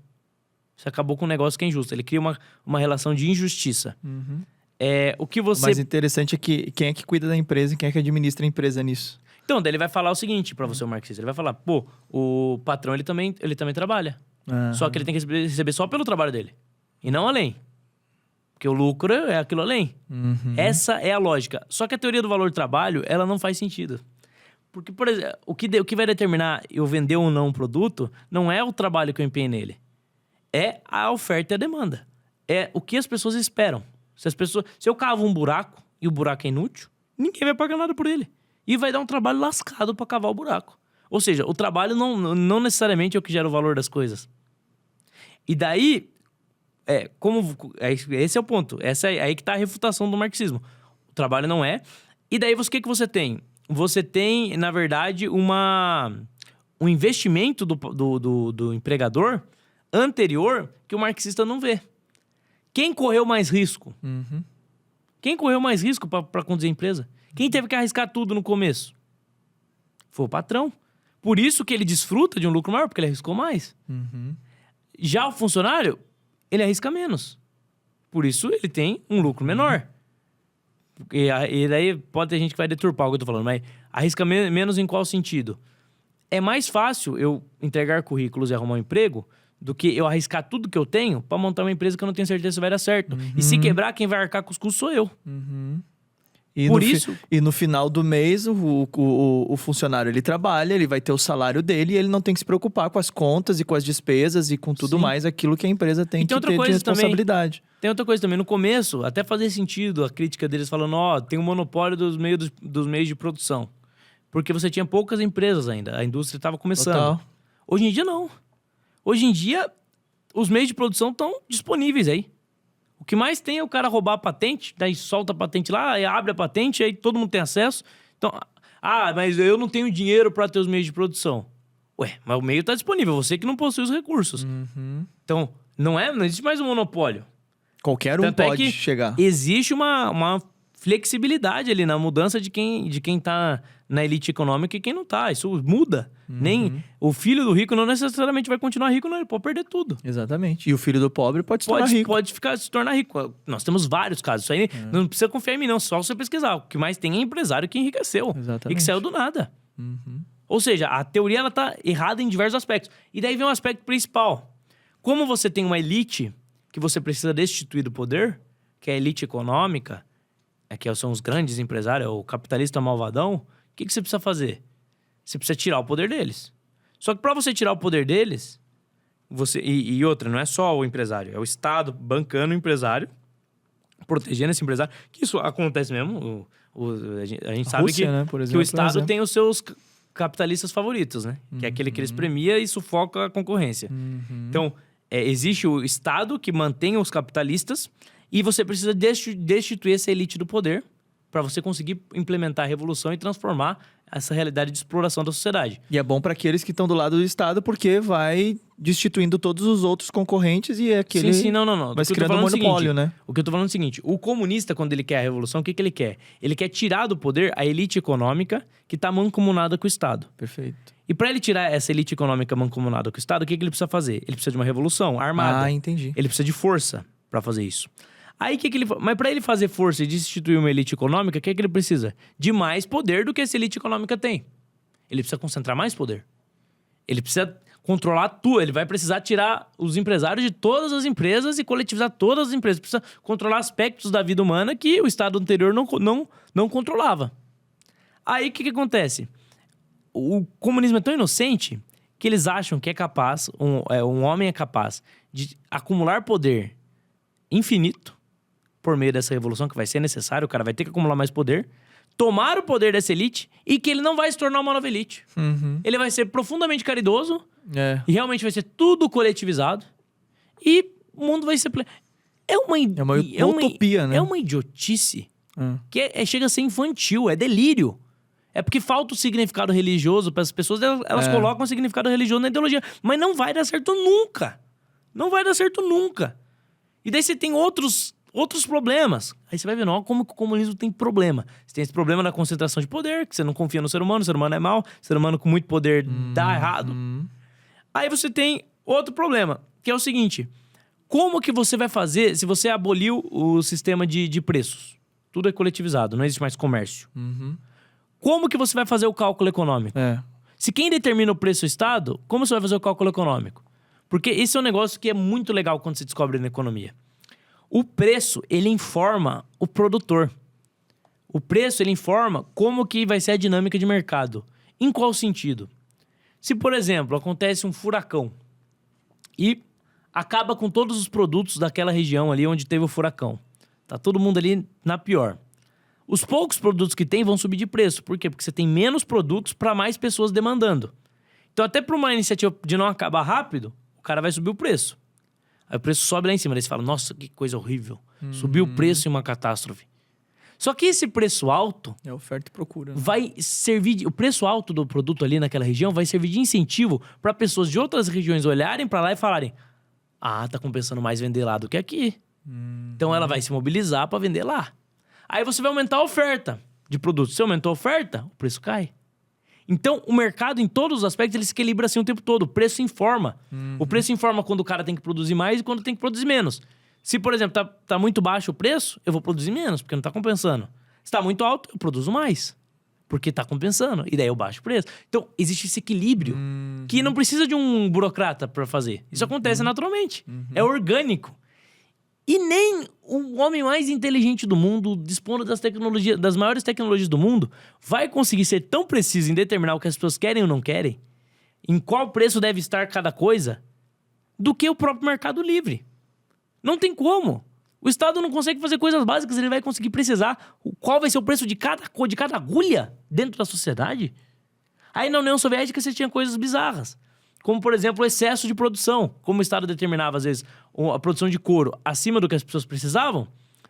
Você acabou com um negócio que é injusto. Ele cria uma relação de injustiça. O que você... O mais interessante é que quem é que cuida da empresa e quem é que administra a empresa nisso. Então, daí ele vai falar o seguinte pra você, o marxista. Ele vai falar, pô, o patrão, ele também trabalha. Só que ele tem que receber só pelo trabalho dele. E não além. Porque o lucro é aquilo além. Essa é a lógica. Só que a teoria do valor do trabalho, ela não faz sentido. Porque, por exemplo, o que vai determinar eu vender ou não um produto não é o trabalho que eu empenhei nele. É a oferta e a demanda. É o que as pessoas esperam. Se eu cavo um buraco e o buraco é inútil, ninguém vai pagar nada por ele. E vai dar um trabalho lascado para cavar o buraco. Ou seja, o trabalho não necessariamente é o que gera o valor das coisas. E daí, esse é o ponto. Aí que tá a refutação do marxismo. O trabalho não é. E daí, o que você tem? Você tem, na verdade, um investimento do empregador anterior que o marxista não vê. Quem correu mais risco? Quem correu mais risco para conduzir a empresa? Quem teve que arriscar tudo no começo? Foi o patrão. Por isso que ele desfruta de um lucro maior, porque ele arriscou mais. Já o funcionário, ele arrisca menos. Por isso ele tem um lucro menor. E daí pode ter gente que vai deturpar o que eu tô falando, mas arrisca menos em qual sentido? É mais fácil eu entregar currículos e arrumar um emprego do que eu arriscar tudo que eu tenho para montar uma empresa que eu não tenho certeza se vai dar certo. E se quebrar, quem vai arcar com os custos sou eu. E no final do mês, o funcionário, ele trabalha, ele vai ter o salário dele e ele não tem que se preocupar com as contas e com as despesas e com tudo mais aquilo que a empresa tem que ter de responsabilidade. Tem outra coisa também. No começo, até fazia sentido a crítica deles falando, tem um monopólio dos meios de produção. Porque você tinha poucas empresas ainda. A indústria estava começando. Total. Hoje em dia, não. Hoje em dia, os meios de produção estão disponíveis aí. O que mais tem é o cara roubar a patente, daí solta a patente lá, aí abre a patente, aí todo mundo tem acesso. Então, mas eu não tenho dinheiro para ter os meios de produção. Ué, mas o meio tá disponível, você que não possui os recursos. Então, não existe mais um monopólio. Qualquer um pode chegar. Existe uma flexibilidade ali na mudança de quem tá na elite econômica e quem não tá. Isso muda. Nem o filho do rico não necessariamente vai continuar rico, não. Ele pode perder tudo. Exatamente. E o filho do pobre pode se tornar rico. Pode se tornar rico. Nós temos vários casos. Isso aí não precisa confiar em mim, não. Só você pesquisar. O que mais tem é empresário que enriqueceu. Exatamente. E que saiu do nada. Ou seja, a teoria ela tá errada em diversos aspectos. E daí vem um aspecto principal. Como você tem uma elite que você precisa destituir do poder, que é a elite econômica, que são os grandes empresários, o capitalista malvadão, o que você precisa fazer? Você precisa tirar o poder deles. Só que para você tirar o poder deles, e outra, não é só o empresário, é o Estado bancando o empresário, protegendo esse empresário, que isso acontece mesmo. A gente sabe Rússia, né, por exemplo, que o Estado tem os seus capitalistas favoritos, né? Que é aquele que eles premia e sufoca a concorrência. Então, existe o Estado que mantém os capitalistas e você precisa destituir essa elite do poder para você conseguir implementar a revolução e transformar essa realidade de exploração da sociedade. E é bom para aqueles que estão do lado do Estado, porque vai destituindo todos os outros concorrentes e aquele... Sim, não. Vai criando um monopólio, né? O que eu tô falando é o seguinte, o comunista, quando ele quer a revolução, o que ele quer? Ele quer tirar do poder a elite econômica que tá mancomunada com o Estado. Perfeito. E para ele tirar essa elite econômica mancomunada com o Estado, o que ele precisa fazer? Ele precisa de uma revolução armada. Ah, entendi. Ele precisa de força para fazer isso. Aí, Mas para ele fazer força e destituir uma elite econômica, o que ele precisa? De mais poder do que essa elite econômica tem. Ele precisa concentrar mais poder. Ele precisa controlar tudo. Ele vai precisar tirar os empresários de todas as empresas e coletivizar todas as empresas. Precisa controlar aspectos da vida humana que o Estado anterior não controlava. Aí, o que acontece? O comunismo é tão inocente que eles acham que é capaz, um homem é capaz de acumular poder infinito por meio dessa revolução que vai ser necessário, o cara vai ter que acumular mais poder, tomar o poder dessa elite e que ele não vai se tornar uma nova elite. Ele vai ser profundamente caridoso e realmente vai ser tudo coletivizado e o mundo vai ser... É uma utopia, né? É uma idiotice que chega a ser infantil, é delírio. É porque falta o significado religioso para as pessoas, elas colocam o significado religioso na ideologia. Mas não vai dar certo nunca. Não vai dar certo nunca. E daí você tem outros problemas. Aí você vai ver, ó, como que o comunismo tem problema. Você tem esse problema da concentração de poder, que você não confia no ser humano é mau, o ser humano com muito poder dá errado. Aí você tem outro problema, que é o seguinte: como que você vai fazer se você aboliu o sistema de preços? Tudo é coletivizado, não existe mais comércio. Como que você vai fazer o cálculo econômico? Se quem determina o preço é o Estado, como você vai fazer o cálculo econômico? Porque esse é um negócio que é muito legal quando se descobre na economia. O preço, ele informa o produtor. O preço, ele informa como que vai ser a dinâmica de mercado. Em qual sentido? Se, por exemplo, acontece um furacão e acaba com todos os produtos daquela região ali onde teve o furacão. Tá todo mundo ali na pior. Os poucos produtos que tem vão subir de preço. Por quê? Porque você tem menos produtos para mais pessoas demandando. Então, até para uma iniciativa de não acabar rápido, o cara vai subir o preço. Aí o preço sobe lá em cima. Daí você fala, nossa, que coisa horrível. Subiu o preço em uma catástrofe. Só que esse preço alto... É oferta e procura. Né? Vai servir... O preço alto do produto ali naquela região vai servir de incentivo para pessoas de outras regiões olharem para lá e falarem, tá compensando mais vender lá do que aqui. Então ela vai se mobilizar para vender lá. Aí você vai aumentar a oferta de produtos. Se aumentou a oferta, o preço cai. Então, o mercado, em todos os aspectos, ele se equilibra assim o tempo todo. O preço informa. O preço informa quando o cara tem que produzir mais e quando tem que produzir menos. Se, por exemplo, tá muito baixo o preço, eu vou produzir menos, porque não tá compensando. Se tá muito alto, eu produzo mais, porque tá compensando. E daí eu baixo o preço. Então, existe esse equilíbrio que não precisa de um burocrata para fazer. Isso acontece naturalmente. É orgânico. E nem o homem mais inteligente do mundo, dispondo das maiores tecnologias do mundo, vai conseguir ser tão preciso em determinar o que as pessoas querem ou não querem, em qual preço deve estar cada coisa, do que o próprio mercado livre. Não tem como. O Estado não consegue fazer coisas básicas, ele vai conseguir precisar qual vai ser o preço de cada agulha dentro da sociedade. Aí na União Soviética você tinha coisas bizarras. Como, por exemplo, o excesso de produção. Como o Estado determinava, às vezes, a produção de couro acima do que as pessoas precisavam,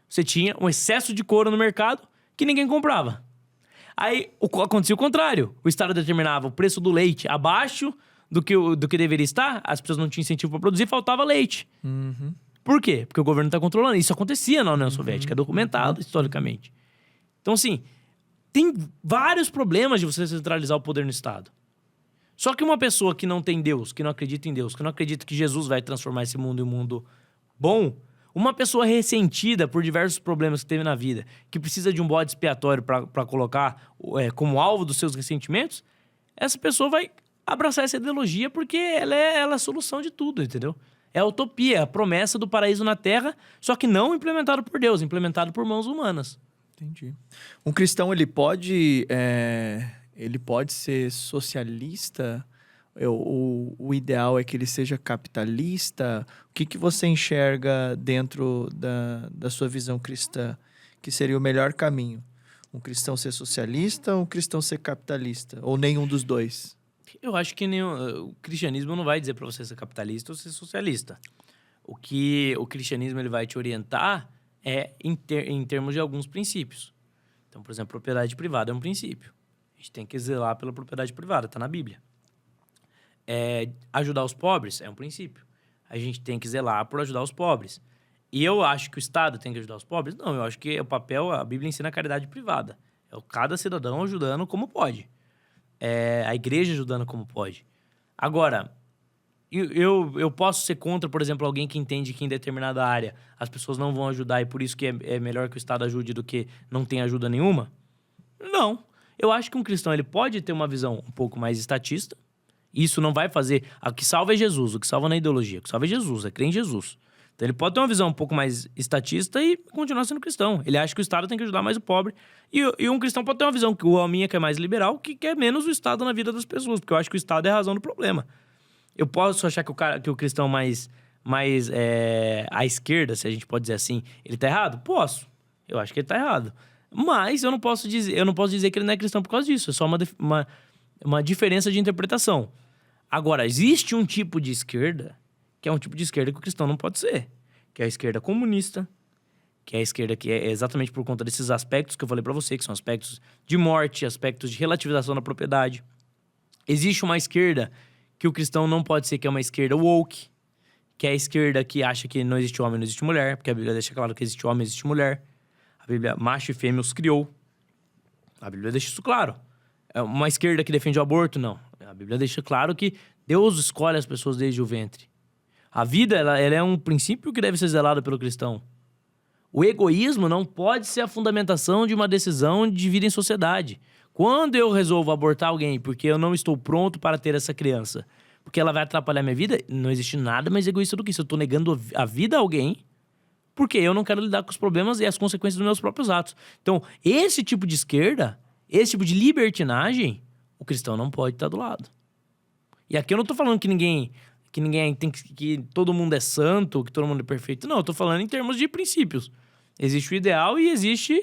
você tinha um excesso de couro no mercado que ninguém comprava. Aí acontecia o contrário. O Estado determinava o preço do leite abaixo do que deveria estar, as pessoas não tinham incentivo para produzir, faltava leite. Por quê? Porque o governo está controlando. Isso acontecia na União Soviética, é documentado historicamente. Então, assim, tem vários problemas de você centralizar o poder no Estado. Só que uma pessoa que não tem Deus, que não acredita em Deus, que não acredita que Jesus vai transformar esse mundo em um mundo bom, uma pessoa ressentida por diversos problemas que teve na vida, que precisa de um bode expiatório para colocar como alvo dos seus ressentimentos, essa pessoa vai abraçar essa ideologia porque ela é a solução de tudo, entendeu? É a utopia, é a promessa do paraíso na Terra, só que não implementado por Deus, implementado por mãos humanas. Entendi. Um cristão, ele pode ser socialista? O ideal é que ele seja capitalista? O que você enxerga dentro da sua visão cristã que seria o melhor caminho? Um cristão ser socialista ou um cristão ser capitalista? Ou nenhum dos dois? Eu acho que o cristianismo não vai dizer para você ser capitalista ou ser socialista. O que o cristianismo ele vai te orientar é em termos de alguns princípios. Então, por exemplo, propriedade privada é um princípio. A gente tem que zelar pela propriedade privada, está na Bíblia. Ajudar os pobres é um princípio. A gente tem que zelar por ajudar os pobres. E eu acho que o Estado tem que ajudar os pobres? Não, eu acho que a Bíblia ensina a caridade privada. É cada cidadão ajudando como pode. A igreja ajudando como pode. Agora, eu posso ser contra, por exemplo, alguém que entende que em determinada área as pessoas não vão ajudar e por isso que é melhor que o Estado ajude do que não tem ajuda nenhuma? Não. Eu acho que um cristão ele pode ter uma visão um pouco mais estatista. Isso não vai fazer... O que salva é Jesus, o que salva na ideologia. O que salva é Jesus, é crer em Jesus. Então ele pode ter uma visão um pouco mais estatista e continuar sendo cristão. Ele acha que o Estado tem que ajudar mais o pobre. E um cristão pode ter uma visão a minha que é mais liberal, que quer menos o Estado na vida das pessoas. Porque eu acho que o Estado é a razão do problema. Eu posso achar que o cristão mais a esquerda, se a gente pode dizer assim, ele tá errado? Posso. Eu acho que ele tá errado. Mas eu não posso dizer que ele não é cristão por causa disso. É só uma diferença de interpretação. Agora, existe um tipo de esquerda que é um tipo de esquerda que o cristão não pode ser. Que é a esquerda comunista, que é a esquerda que é exatamente por conta desses aspectos que eu falei pra você, que são aspectos de morte, aspectos de relativização da propriedade. Existe uma esquerda que o cristão não pode ser, que é uma esquerda woke, que é a esquerda que acha que não existe homem, não existe mulher, porque a Bíblia deixa claro que existe homem, existe mulher. A Bíblia, macho e fêmea, os criou. A Bíblia deixa isso claro. É uma esquerda que defende o aborto? Não. A Bíblia deixa claro que Deus escolhe as pessoas desde o ventre. A vida, ela é um princípio que deve ser zelado pelo cristão. O egoísmo não pode ser a fundamentação de uma decisão de vida em sociedade. Quando eu resolvo abortar alguém porque eu não estou pronto para ter essa criança, porque ela vai atrapalhar minha vida, não existe nada mais egoísta do que isso. Eu estou negando a vida a alguém porque eu não quero lidar com os problemas e as consequências dos meus próprios atos. Então, esse tipo de esquerda, esse tipo de libertinagem, o cristão não pode estar do lado. E aqui eu não estou falando que ninguém tem que todo mundo é santo, que todo mundo é perfeito. Não, eu tô falando em termos de princípios. Existe o ideal e existe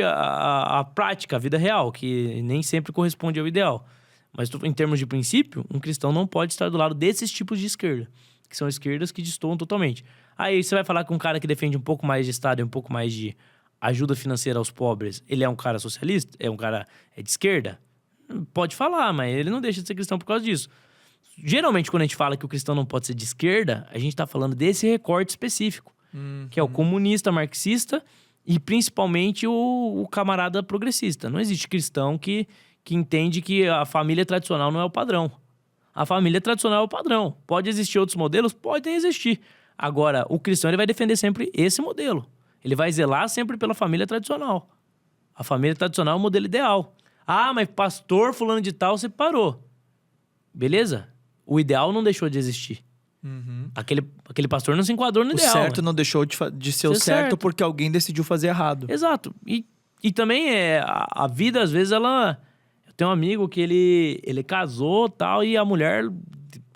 a prática, a vida real, que nem sempre corresponde ao ideal. Mas em termos de princípio, um cristão não pode estar do lado desses tipos de esquerda, que são esquerdas que destoam totalmente. Aí você vai falar que um cara que defende um pouco mais de Estado e um pouco mais de ajuda financeira aos pobres, ele é um cara socialista? É um cara de esquerda? Pode falar, mas ele não deixa de ser cristão por causa disso. Geralmente, quando a gente fala que o cristão não pode ser de esquerda, a gente tá falando desse recorte específico, que é o comunista, marxista e principalmente o camarada progressista. Não existe cristão que entende que a família tradicional não é o padrão. A família tradicional é o padrão. Pode existir outros modelos? Podem existir. Agora, o cristão ele vai defender sempre esse modelo. Ele vai zelar sempre pela família tradicional. A família tradicional é o modelo ideal. Ah, mas pastor fulano de tal separou. Beleza? O ideal não deixou de existir. Aquele pastor não se enquadrou no ideal. O certo não deixou de ser o certo porque alguém decidiu fazer errado. Exato. E também a vida, às vezes, ela... Eu tenho um amigo que ele casou tal, e a mulher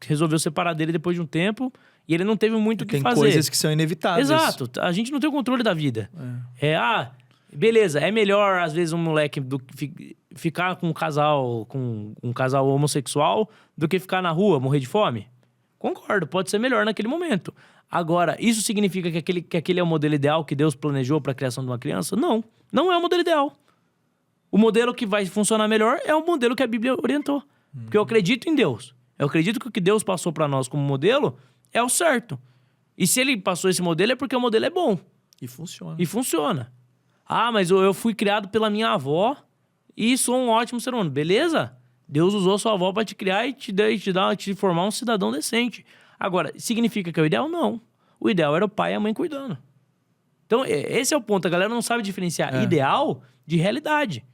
resolveu separar dele depois de um tempo e ele não teve muito o que fazer. Tem coisas que são inevitáveis. Exato. A gente não tem o controle da vida. Beleza, é melhor, às vezes, um moleque ficar com um casal homossexual do que ficar na rua, morrer de fome? Concordo, pode ser melhor naquele momento. Agora, isso significa que aquele é o modelo ideal que Deus planejou para a criação de uma criança? Não, não é o modelo ideal. O modelo que vai funcionar melhor é o modelo que a Bíblia orientou. Porque eu acredito em Deus. Eu acredito que o que Deus passou para nós como modelo é o certo. E se ele passou esse modelo é porque o modelo é bom. E funciona. E funciona. Ah, mas eu fui criado pela minha avó e sou um ótimo ser humano. Beleza? Deus usou sua avó para te criar e te formar um cidadão decente. Agora, significa que é o ideal? Não. O ideal era o pai e a mãe cuidando. Então, esse é o ponto. A galera não sabe diferenciar ideal de realidade.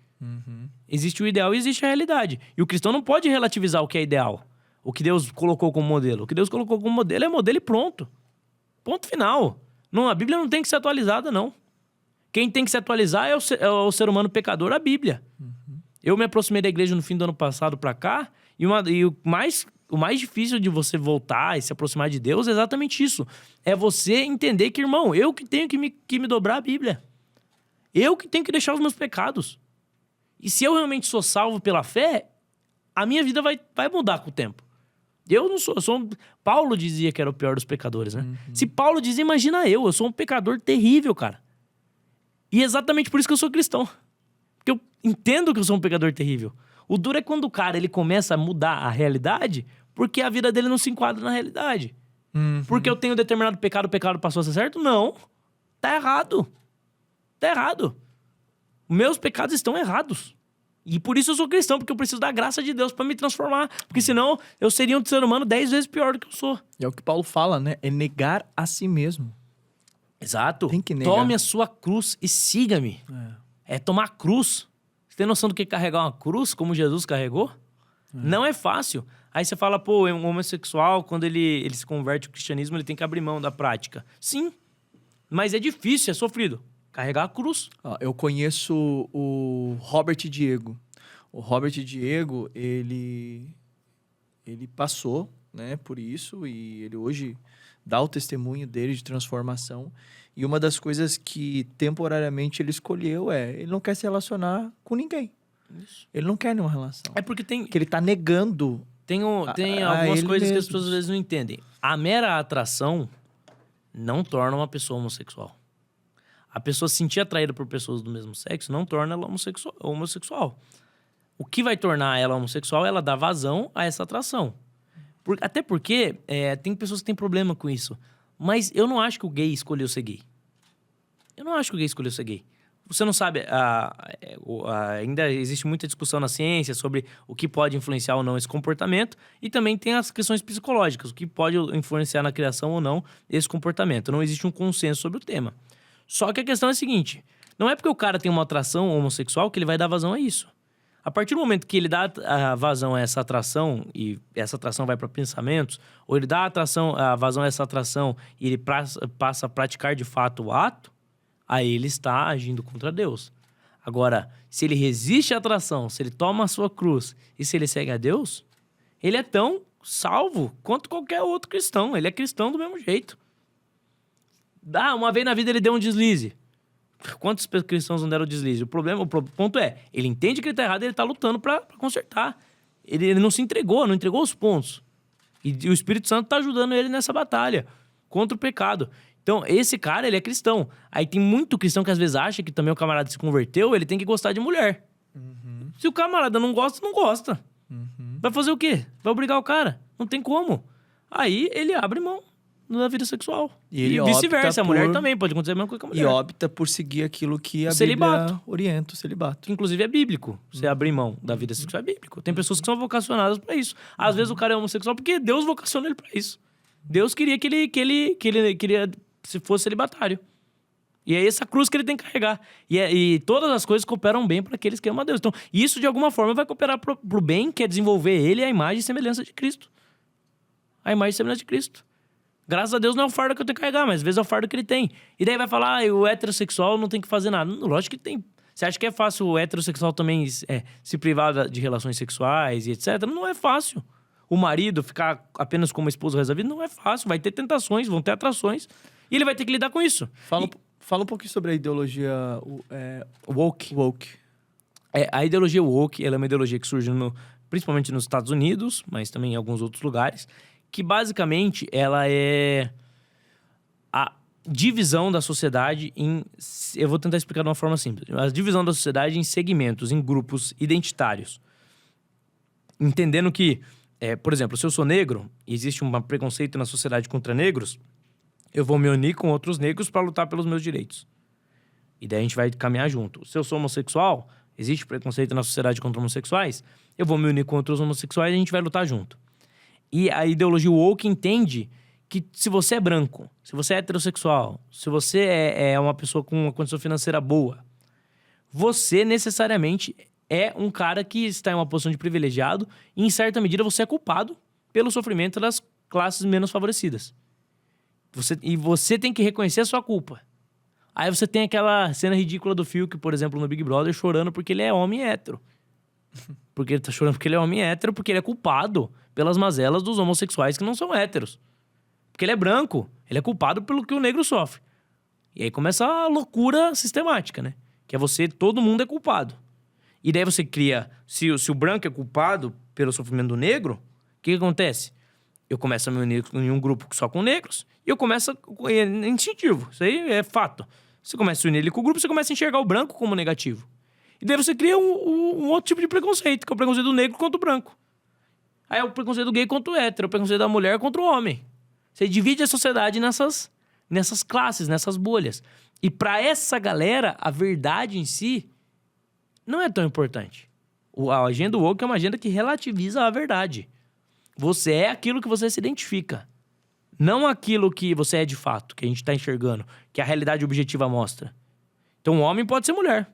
Existe o ideal e existe a realidade. E o cristão não pode relativizar o que é ideal. O que Deus colocou como modelo. O que Deus colocou como modelo é modelo e pronto. Ponto final. Não, a Bíblia não tem que ser atualizada, não. Quem tem que se atualizar é o ser humano pecador, a Bíblia. Eu me aproximei da igreja no fim do ano passado pra cá, e o mais difícil de você voltar e se aproximar de Deus é exatamente isso. É você entender que, irmão, eu que tenho que me dobrar a Bíblia. Eu que tenho que deixar os meus pecados. E se eu realmente sou salvo pela fé, a minha vida vai mudar com o tempo. Eu não sou... Paulo dizia que era o pior dos pecadores, né? Se Paulo dizia, imagina eu sou um pecador terrível, cara. E é exatamente por isso que eu sou cristão. Porque eu entendo que eu sou um pecador terrível. O duro é quando o cara ele começa a mudar a realidade porque a vida dele não se enquadra na realidade. Porque eu tenho determinado pecado, o pecado passou a ser certo? Não. Tá errado. Tá errado. Meus pecados estão errados. E por isso eu sou cristão, porque eu preciso da graça de Deus pra me transformar. Porque senão eu seria um ser humano 10 vezes pior do que eu sou. E é o que Paulo fala, né? É negar a si mesmo. Exato. Tem que negar. Tome a sua cruz e siga-me. É tomar a cruz. Você tem noção do que é carregar uma cruz, como Jesus carregou? Não é fácil. Aí você fala, pô, um homossexual, quando ele se converte ao cristianismo, ele tem que abrir mão da prática. Sim, mas é difícil, é sofrido. Carregar a cruz. Eu conheço o Robert Diego. O Robert Diego, ele passou né, por isso, e ele hoje dá o testemunho dele de transformação. E uma das coisas que temporariamente ele escolheu ele não quer se relacionar com ninguém. Isso. Ele não quer nenhuma relação. É porque tem... Porque ele tá negando. Tem a algumas ele coisas que as mesmo. pessoas às vezes não entendem. A mera atração não torna uma pessoa homossexual. A pessoa se sentir atraída por pessoas do mesmo sexo não torna ela homossexual. O que vai tornar ela homossexual é ela dar vazão a essa atração. Até porque tem pessoas que têm problema com isso. Mas eu não acho que o gay escolheu ser gay. Eu não acho que o gay escolheu ser gay. Você não sabe, ainda existe muita discussão na ciência sobre o que pode influenciar ou não esse comportamento, e também tem as questões psicológicas, o que pode influenciar na criação ou não esse comportamento. Não existe um consenso sobre o tema. Só que a questão é a seguinte, não é porque o cara tem uma atração homossexual que ele vai dar vazão a isso. A partir do momento que ele dá vazão a essa atração, e essa atração vai para pensamentos, ou ele dá vazão a essa atração e ele passa a praticar de fato o ato, aí ele está agindo contra Deus. Agora, se ele resiste à atração, se ele toma a sua cruz e se ele segue a Deus, ele é tão salvo quanto qualquer outro cristão. Ele é cristão do mesmo jeito. Uma vez na vida ele deu um deslize. Quantos cristãos não deram deslize? O ponto é, ele entende que ele está errado e ele está lutando para consertar. Ele não se entregou, não entregou os pontos. E o Espírito Santo está ajudando ele nessa batalha contra o pecado. Então, esse cara, ele é cristão. Aí tem muito cristão que às vezes acha que também o camarada se converteu, ele tem que gostar de mulher. Uhum. Se o camarada não gosta, não gosta. Uhum. Vai fazer o quê? Vai obrigar o cara? Não tem como. Aí ele abre mão da vida sexual. E vice-versa. A mulher também pode acontecer a mesma coisa com a mulher. E opta por seguir aquilo que a Bíblia orienta, o celibato. Que inclusive é bíblico. Você abrir mão da vida sexual é bíblico. Tem pessoas que são vocacionadas para isso. Às vezes o cara é homossexual porque Deus vocaciona ele para isso. Deus queria que ele queria se fosse celibatário. E é essa cruz que ele tem que carregar. E todas as coisas cooperam bem para aqueles que amam a Deus. Então, isso de alguma forma vai cooperar pro bem, que é desenvolver ele a imagem e semelhança de Cristo. A imagem e semelhança de Cristo. Graças a Deus não é o fardo que eu tenho que carregar, mas às vezes é o fardo que ele tem. E daí vai falar, o heterossexual não tem que fazer nada. Lógico que tem. Você acha que é fácil o heterossexual também se privar de relações sexuais e etc? Não é fácil. O marido ficar apenas com uma esposa o resto da vida não é fácil. Vai ter tentações, vão ter atrações. E ele vai ter que lidar com isso. Fala um pouquinho sobre a ideologia woke. A ideologia woke, ela é uma ideologia que surge principalmente nos Estados Unidos, mas também em alguns outros lugares, que basicamente ela é a divisão da sociedade eu vou tentar explicar de uma forma simples. A divisão da sociedade em segmentos, em grupos identitários. Entendendo que, por exemplo, se eu sou negro e existe um preconceito na sociedade contra negros, eu vou me unir com outros negros para lutar pelos meus direitos. E daí a gente vai caminhar junto. Se eu sou homossexual, existe preconceito na sociedade contra homossexuais, eu vou me unir com outros homossexuais e a gente vai lutar junto. E a ideologia woke entende que se você é branco, se você é heterossexual, se você é uma pessoa com uma condição financeira boa, você necessariamente é um cara que está em uma posição de privilegiado e, em certa medida, você é culpado pelo sofrimento das classes menos favorecidas. Você tem que reconhecer a sua culpa. Aí você tem aquela cena ridícula do Fiuk, por exemplo, no Big Brother, chorando porque ele é homem hétero. Porque ele tá chorando porque ele é homem hétero, porque ele é culpado pelas mazelas dos homossexuais que não são héteros. Porque ele é branco, ele é culpado pelo que o negro sofre. E aí começa a loucura sistemática, né? Que é todo mundo é culpado. E daí você cria, se o branco é culpado pelo sofrimento do negro, o que acontece? Eu começo a me unir em um grupo só com negros, e eu começo é instintivo, isso aí é fato. Você começa a se unir ali com o grupo, você começa a enxergar o branco como negativo. E daí você cria um outro tipo de preconceito, que é o preconceito do negro contra o branco. Aí é o preconceito do gay contra o hétero, o preconceito da mulher contra o homem. Você divide a sociedade nessas classes, nessas bolhas. E para essa galera, a verdade em si não é tão importante. A agenda woke é uma agenda que relativiza a verdade. Você é aquilo que você se identifica. Não aquilo que você é de fato, que a gente está enxergando, que a realidade objetiva mostra. Então, o homem pode ser mulher.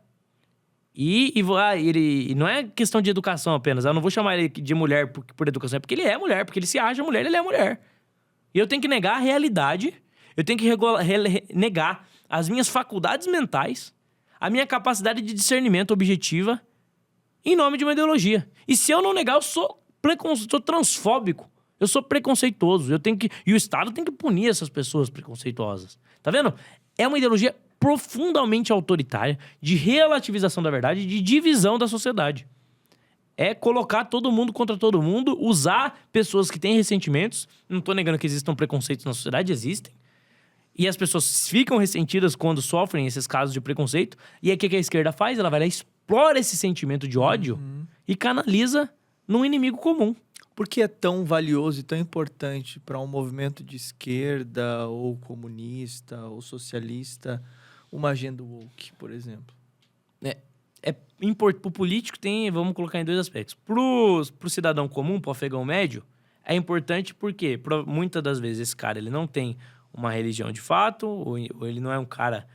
E não é questão de educação apenas. Eu não vou chamar ele de mulher por educação. É porque ele é mulher, porque ele se acha mulher, ele é mulher. E eu tenho que negar a realidade, eu tenho que negar as minhas faculdades mentais, a minha capacidade de discernimento objetiva, em nome de uma ideologia. E se eu não negar, eu sou transfóbico. Eu sou preconceituoso. E o Estado tem que punir essas pessoas preconceituosas. Tá vendo? É uma ideologia profundamente autoritária, de relativização da verdade, de divisão da sociedade. É colocar todo mundo contra todo mundo, usar pessoas que têm ressentimentos. Não tô negando que existam preconceitos na sociedade, existem. E as pessoas ficam ressentidas quando sofrem esses casos de preconceito. E aí o que a esquerda faz? Ela vai lá e explora esse sentimento de ódio e canaliza num inimigo comum. Por que é tão valioso e tão importante para um movimento de esquerda, ou comunista, ou socialista, uma agenda woke, por exemplo? Pro político vamos colocar em dois aspectos. Pro cidadão comum, pro afegão médio, é importante porque muitas das vezes esse cara ele não tem uma religião de fato, ou ele não é um cara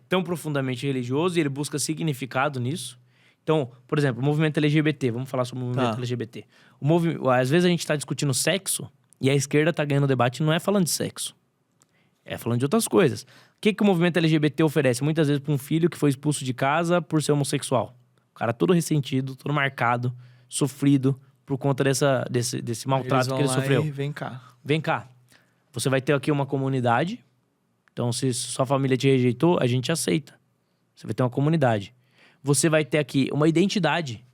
tão profundamente religioso e ele busca significado nisso. Então, por exemplo, o movimento LGBT, vamos falar sobre o movimento LGBT. Às vezes a gente está discutindo sexo e a esquerda está ganhando debate não é falando de sexo, é falando de outras coisas. O que o movimento LGBT oferece? Muitas vezes para um filho que foi expulso de casa por ser homossexual. O cara todo ressentido, todo marcado, sofrido por conta desse maltrato que ele sofreu. Vem cá. Vem cá. Você vai ter aqui uma comunidade. Então, se sua família te rejeitou, a gente aceita. Você vai ter uma comunidade. Você vai ter aqui uma identidade.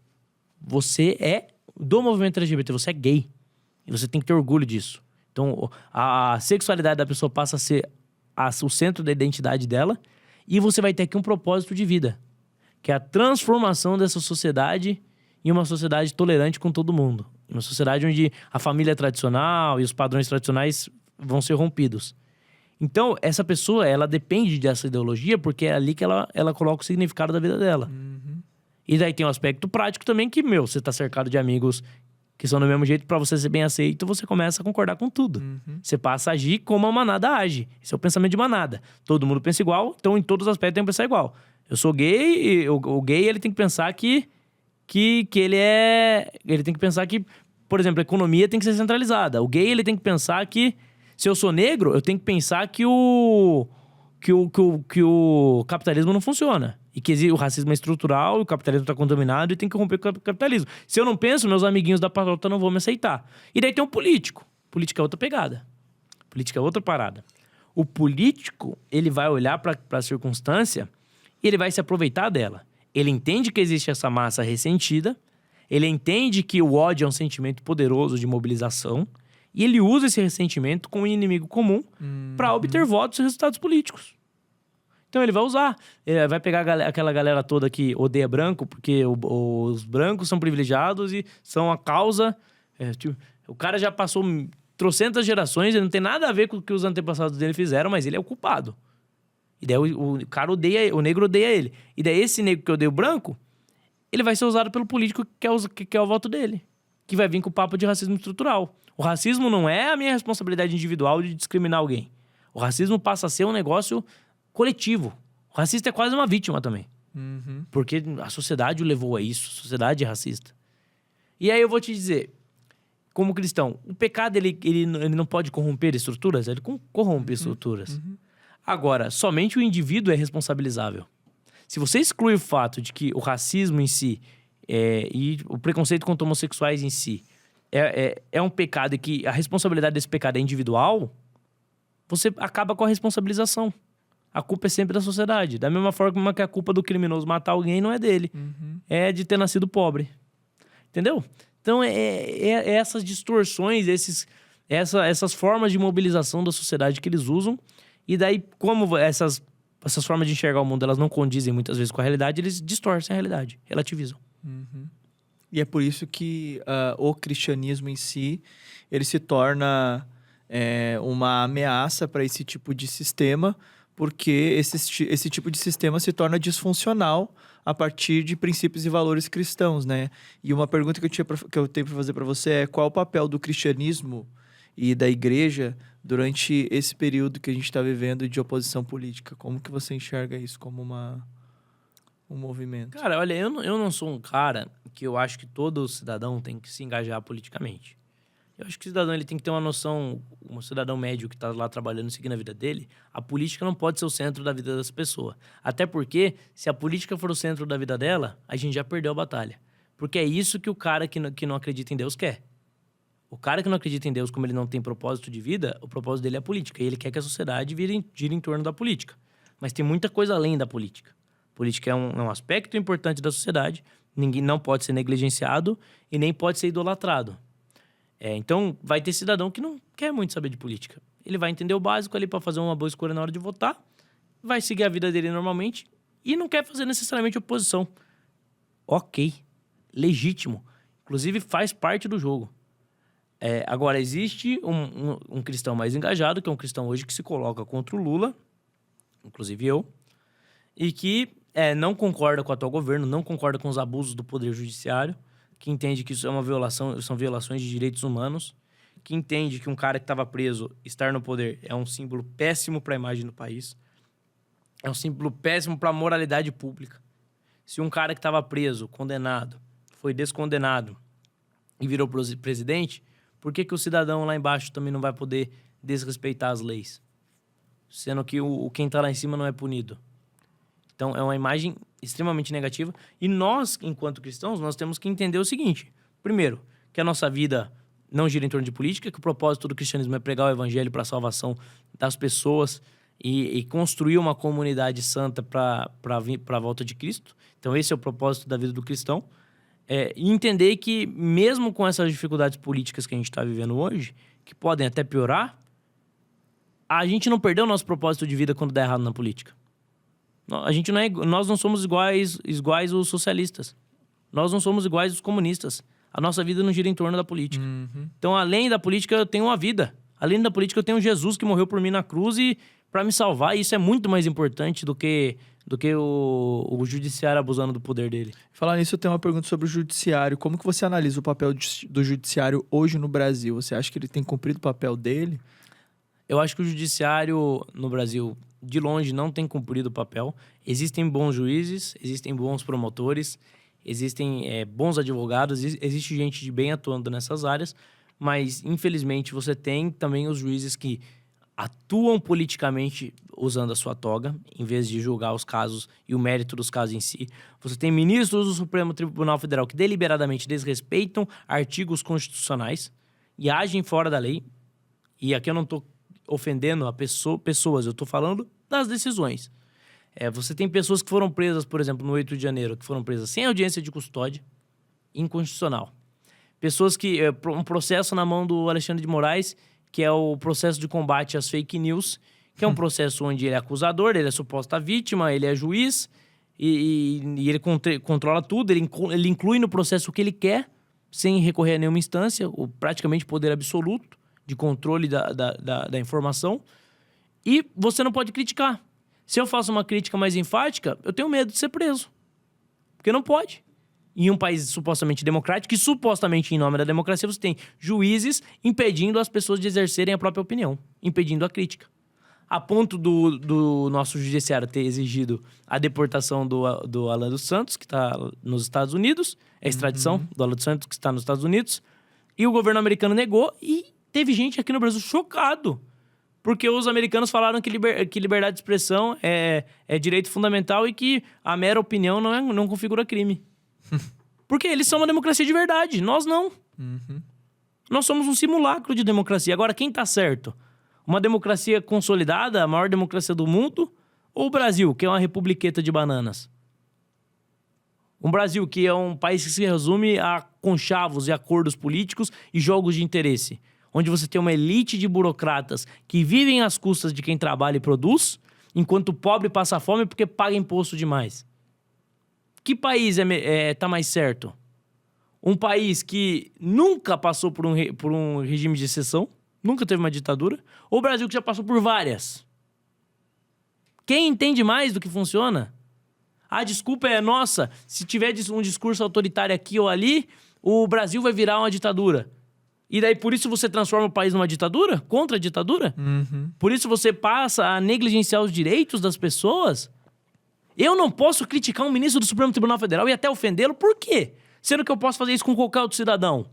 Você é do movimento LGBT, você é gay. E você tem que ter orgulho disso. Então, a sexualidade da pessoa passa a ser o centro da identidade dela. E você vai ter aqui um propósito de vida, que é a transformação dessa sociedade em uma sociedade tolerante com todo mundo. Em uma sociedade onde a família tradicional e os padrões tradicionais vão ser rompidos. Então, essa pessoa, ela depende dessa ideologia porque é ali que ela coloca o significado da vida dela. E daí tem um aspecto prático também que, você tá cercado de amigos que são do mesmo jeito, pra você ser bem aceito, você começa a concordar com tudo. Você passa a agir como a manada age. Esse é o pensamento de manada. Todo mundo pensa igual, então em todos os aspectos tem que pensar igual. Eu sou gay, e o gay ele tem que pensar que ele é... Ele tem que pensar que, por exemplo, a economia tem que ser centralizada. O gay ele tem que pensar que se eu sou negro, eu tenho que pensar que o capitalismo não funciona. E que o racismo é estrutural, o capitalismo está contaminado e tem que romper com o capitalismo. Se eu não penso, meus amiguinhos da patota não vão me aceitar. E daí tem um político. Política é outra pegada. Política é outra parada. O político, ele vai olhar para a circunstância e ele vai se aproveitar dela. Ele entende que existe essa massa ressentida, ele entende que o ódio é um sentimento poderoso de mobilização, e ele usa esse ressentimento como inimigo comum para obter votos e resultados políticos. Então ele vai usar. Ele vai pegar aquela galera toda que odeia branco, porque os brancos são privilegiados e são a causa... o cara já passou trocentas gerações, ele não tem nada a ver com o que os antepassados dele fizeram, mas ele é o culpado. E daí o cara odeia... O negro odeia ele. E daí esse negro que odeia o branco, ele vai ser usado pelo político que quer o voto dele. Que vai vir com o papo de racismo estrutural. O racismo não é a minha responsabilidade individual de discriminar alguém. O racismo passa a ser um negócio coletivo. O racista é quase uma vítima também. Porque a sociedade o levou a isso. A sociedade é racista. E aí eu vou te dizer, como cristão, o pecado ele não pode corromper estruturas? Ele corrompe estruturas. Agora, somente o indivíduo é responsabilizável. Se você exclui o fato de que o racismo em si e o preconceito contra homossexuais em si é um pecado e que a responsabilidade desse pecado é individual, você acaba com a responsabilização. A culpa é sempre da sociedade. Da mesma forma que a culpa do criminoso matar alguém não é dele. É de ter nascido pobre. Entendeu? Então, essas distorções, essas formas de mobilização da sociedade que eles usam. E daí, como essas formas de enxergar o mundo, elas não condizem muitas vezes com a realidade, eles distorcem a realidade, relativizam. E é por isso que o cristianismo em si, ele se torna uma ameaça para esse tipo de sistema, porque esse tipo de sistema se torna disfuncional a partir de princípios e valores cristãos, né? E uma pergunta que eu tenho para fazer para você é: qual o papel do cristianismo e da igreja durante esse período que a gente está vivendo de oposição política? Como que você enxerga isso como um movimento? Cara, olha, eu não sou um cara que eu acho que todo cidadão tem que se engajar politicamente. Eu acho que o cidadão ele tem que ter uma noção, um cidadão médio que está lá trabalhando, seguindo a vida dele, a política não pode ser o centro da vida dessa pessoa. Até porque, se a política for o centro da vida dela, a gente já perdeu a batalha. Porque é isso que o cara que não acredita em Deus quer. O cara que não acredita em Deus, como ele não tem propósito de vida, o propósito dele é a política. E ele quer que a sociedade gire em torno da política. Mas tem muita coisa além da política. Política é um aspecto importante da sociedade. Ninguém não pode ser negligenciado e nem pode ser idolatrado. Então, vai ter cidadão que não quer muito saber de política. Ele vai entender o básico ali para fazer uma boa escolha na hora de votar, vai seguir a vida dele normalmente e não quer fazer necessariamente oposição. Ok, legítimo. Inclusive, faz parte do jogo. Agora, existe um cristão mais engajado, que é um cristão hoje que se coloca contra o Lula, inclusive eu, e que não concorda com o atual governo, não concorda com os abusos do poder judiciário, que entende que isso é uma violação, são violações de direitos humanos, que entende que um cara que estava preso, estar no poder, é um símbolo péssimo para a imagem do país, é um símbolo péssimo para a moralidade pública. Se um cara que estava preso, condenado, foi descondenado e virou presidente, por que o cidadão lá embaixo também não vai poder desrespeitar as leis? Sendo que quem está lá em cima não é punido. Então, é uma imagem extremamente negativa. E nós, enquanto cristãos, nós temos que entender o seguinte. Primeiro, que a nossa vida não gira em torno de política, que o propósito do cristianismo é pregar o evangelho para a salvação das pessoas e construir uma comunidade santa para a volta de Cristo. Então, esse é o propósito da vida do cristão. E entender que, mesmo com essas dificuldades políticas que a gente está vivendo hoje, que podem até piorar, a gente não perdeu o nosso propósito de vida quando dá errado na política. Nós não somos iguais os socialistas. Nós não somos iguais os comunistas. A nossa vida não gira em torno da política. Uhum. Então, além da política, eu tenho uma vida. Além da política, eu tenho Jesus que morreu por mim na cruz e para me salvar. E isso é muito mais importante do que o judiciário abusando do poder dele. Falar nisso, eu tenho uma pergunta sobre o judiciário. Como que você analisa o papel do judiciário hoje no Brasil? Você acha que ele tem cumprido o papel dele? Eu acho que o judiciário no Brasil, de longe, não tem cumprido o papel. Existem bons juízes, existem bons promotores, existem bons advogados, existe gente de bem atuando nessas áreas, mas, infelizmente, você tem também os juízes que atuam politicamente usando a sua toga, em vez de julgar os casos e o mérito dos casos em si. Você tem ministros do Supremo Tribunal Federal que deliberadamente desrespeitam artigos constitucionais e agem fora da lei. E aqui eu não estou ofendendo pessoas, eu estou falando das decisões. Você tem pessoas que foram presas, por exemplo, no 8 de janeiro, que foram presas sem audiência de custódia, inconstitucional. Pessoas que... um processo na mão do Alexandre de Moraes, que é o processo de combate às fake news, que é um processo onde ele é acusador, ele é suposta vítima, ele é juiz, e ele controla tudo, ele inclui no processo o que ele quer, sem recorrer a nenhuma instância, praticamente poder absoluto de controle da informação, e você não pode criticar. Se eu faço uma crítica mais enfática, eu tenho medo de ser preso. Porque não pode. Em um país supostamente democrático, que supostamente em nome da democracia você tem juízes impedindo as pessoas de exercerem a própria opinião, impedindo a crítica. A ponto do nosso judiciário ter exigido a deportação do Alan dos Santos, que está nos Estados Unidos, a extradição do Alan dos Santos, que está nos Estados Unidos, e o governo americano negou, e teve gente aqui no Brasil chocado, porque os americanos falaram que liberdade de expressão é direito fundamental e que a mera opinião não configura crime. Porque eles são uma democracia de verdade, nós não. Uhum. Nós somos um simulacro de democracia. Agora, quem tá certo? Uma democracia consolidada, a maior democracia do mundo? Ou o Brasil, que é uma republiqueta de bananas? Um Brasil que é um país que se resume a conchavos e acordos políticos e jogos de interesse. Onde você tem uma elite de burocratas que vivem às custas de quem trabalha e produz, enquanto o pobre passa fome porque paga imposto demais. Que país tá mais certo? Um país que nunca passou por um regime de exceção, nunca teve uma ditadura, ou o Brasil que já passou por várias? Quem entende mais do que funciona? A desculpa é nossa, se tiver um discurso autoritário aqui ou ali, o Brasil vai virar uma ditadura. E daí por isso você transforma o país numa ditadura? Contra a ditadura? Uhum. Por isso você passa a negligenciar os direitos das pessoas? Eu não posso criticar um ministro do Supremo Tribunal Federal e até ofendê-lo, por quê? Sendo que eu posso fazer isso com qualquer outro cidadão.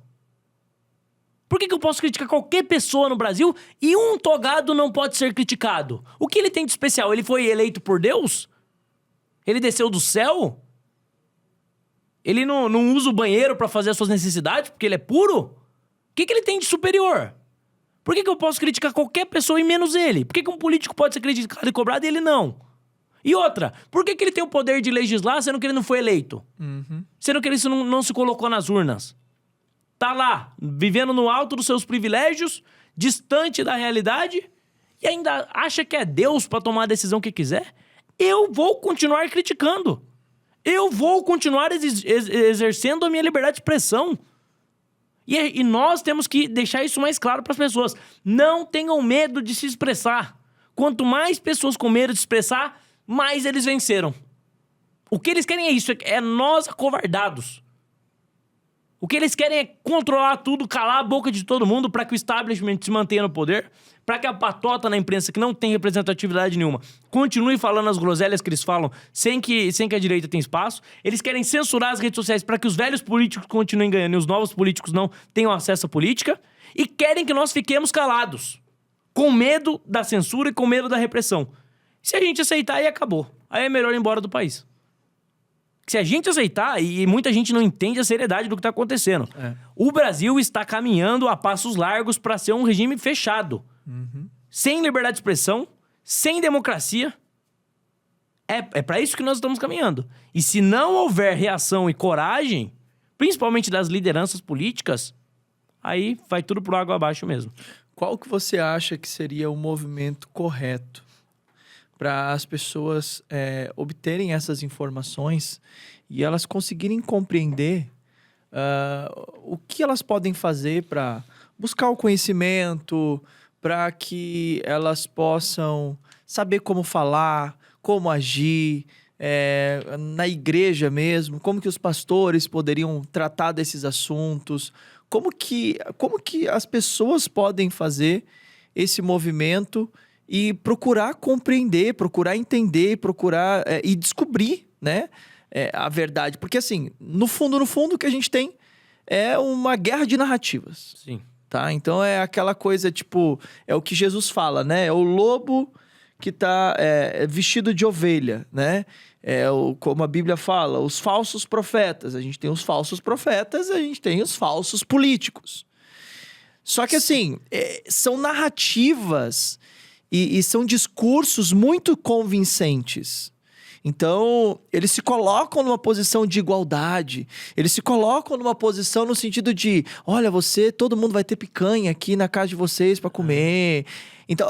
Por que eu posso criticar qualquer pessoa no Brasil e um togado não pode ser criticado? O que ele tem de especial? Ele foi eleito por Deus? Ele desceu do céu? Ele não usa o banheiro para fazer as suas necessidades porque ele é puro? que ele tem de superior? Por que eu posso criticar qualquer pessoa e menos ele? Por que um político pode ser criticado e cobrado e ele não? E outra, por que ele tem o poder de legislar sendo que ele não foi eleito? Sendo que ele não se colocou nas urnas? Tá lá, vivendo no alto dos seus privilégios, distante da realidade, e ainda acha que é Deus pra tomar a decisão que quiser? Eu vou continuar criticando. Eu vou continuar exercendo a minha liberdade de expressão. E nós temos que deixar isso mais claro para as pessoas. Não tenham medo de se expressar. Quanto mais pessoas com medo de se expressar, mais eles venceram. O que eles querem é isso, é nós acovardados. O que eles querem é controlar tudo, calar a boca de todo mundo para que o establishment se mantenha no poder, para que a patota na imprensa, que não tem representatividade nenhuma, continue falando as groselhas que eles falam sem que a direita tenha espaço. Eles querem censurar as redes sociais para que os velhos políticos continuem ganhando e os novos políticos não tenham acesso à política. E querem que nós fiquemos calados, com medo da censura e com medo da repressão. Se a gente aceitar, aí acabou. Aí é melhor ir embora do país. Se a gente aceitar, e muita gente não entende a seriedade do que está acontecendo, o Brasil está caminhando a passos largos para ser um regime fechado. Sem liberdade de expressão, sem democracia. É para isso que nós estamos caminhando. E se não houver reação e coragem, principalmente das lideranças políticas, aí vai tudo por água abaixo mesmo. Qual que você acha que seria o movimento correto para as pessoas obterem essas informações e elas conseguirem compreender o que elas podem fazer para buscar o conhecimento, para que elas possam saber como falar, como agir, na igreja mesmo, como que os pastores poderiam tratar desses assuntos, como que as pessoas podem fazer esse movimento e procurar compreender, procurar entender, procurar e descobrir, né, a verdade. Porque, assim, no fundo, o que a gente tem é uma guerra de narrativas. Sim. Tá? Então, é aquela coisa, tipo... É o que Jesus fala, né? É o lobo que tá vestido de ovelha, né? Como a Bíblia fala, os falsos profetas. A gente tem os falsos profetas, a gente tem os falsos políticos. Só que, assim, são narrativas... E são discursos muito convincentes. Então, eles se colocam numa posição de igualdade. Eles se colocam numa posição no sentido de... Olha, todo mundo vai ter picanha aqui na casa de vocês para comer. Então...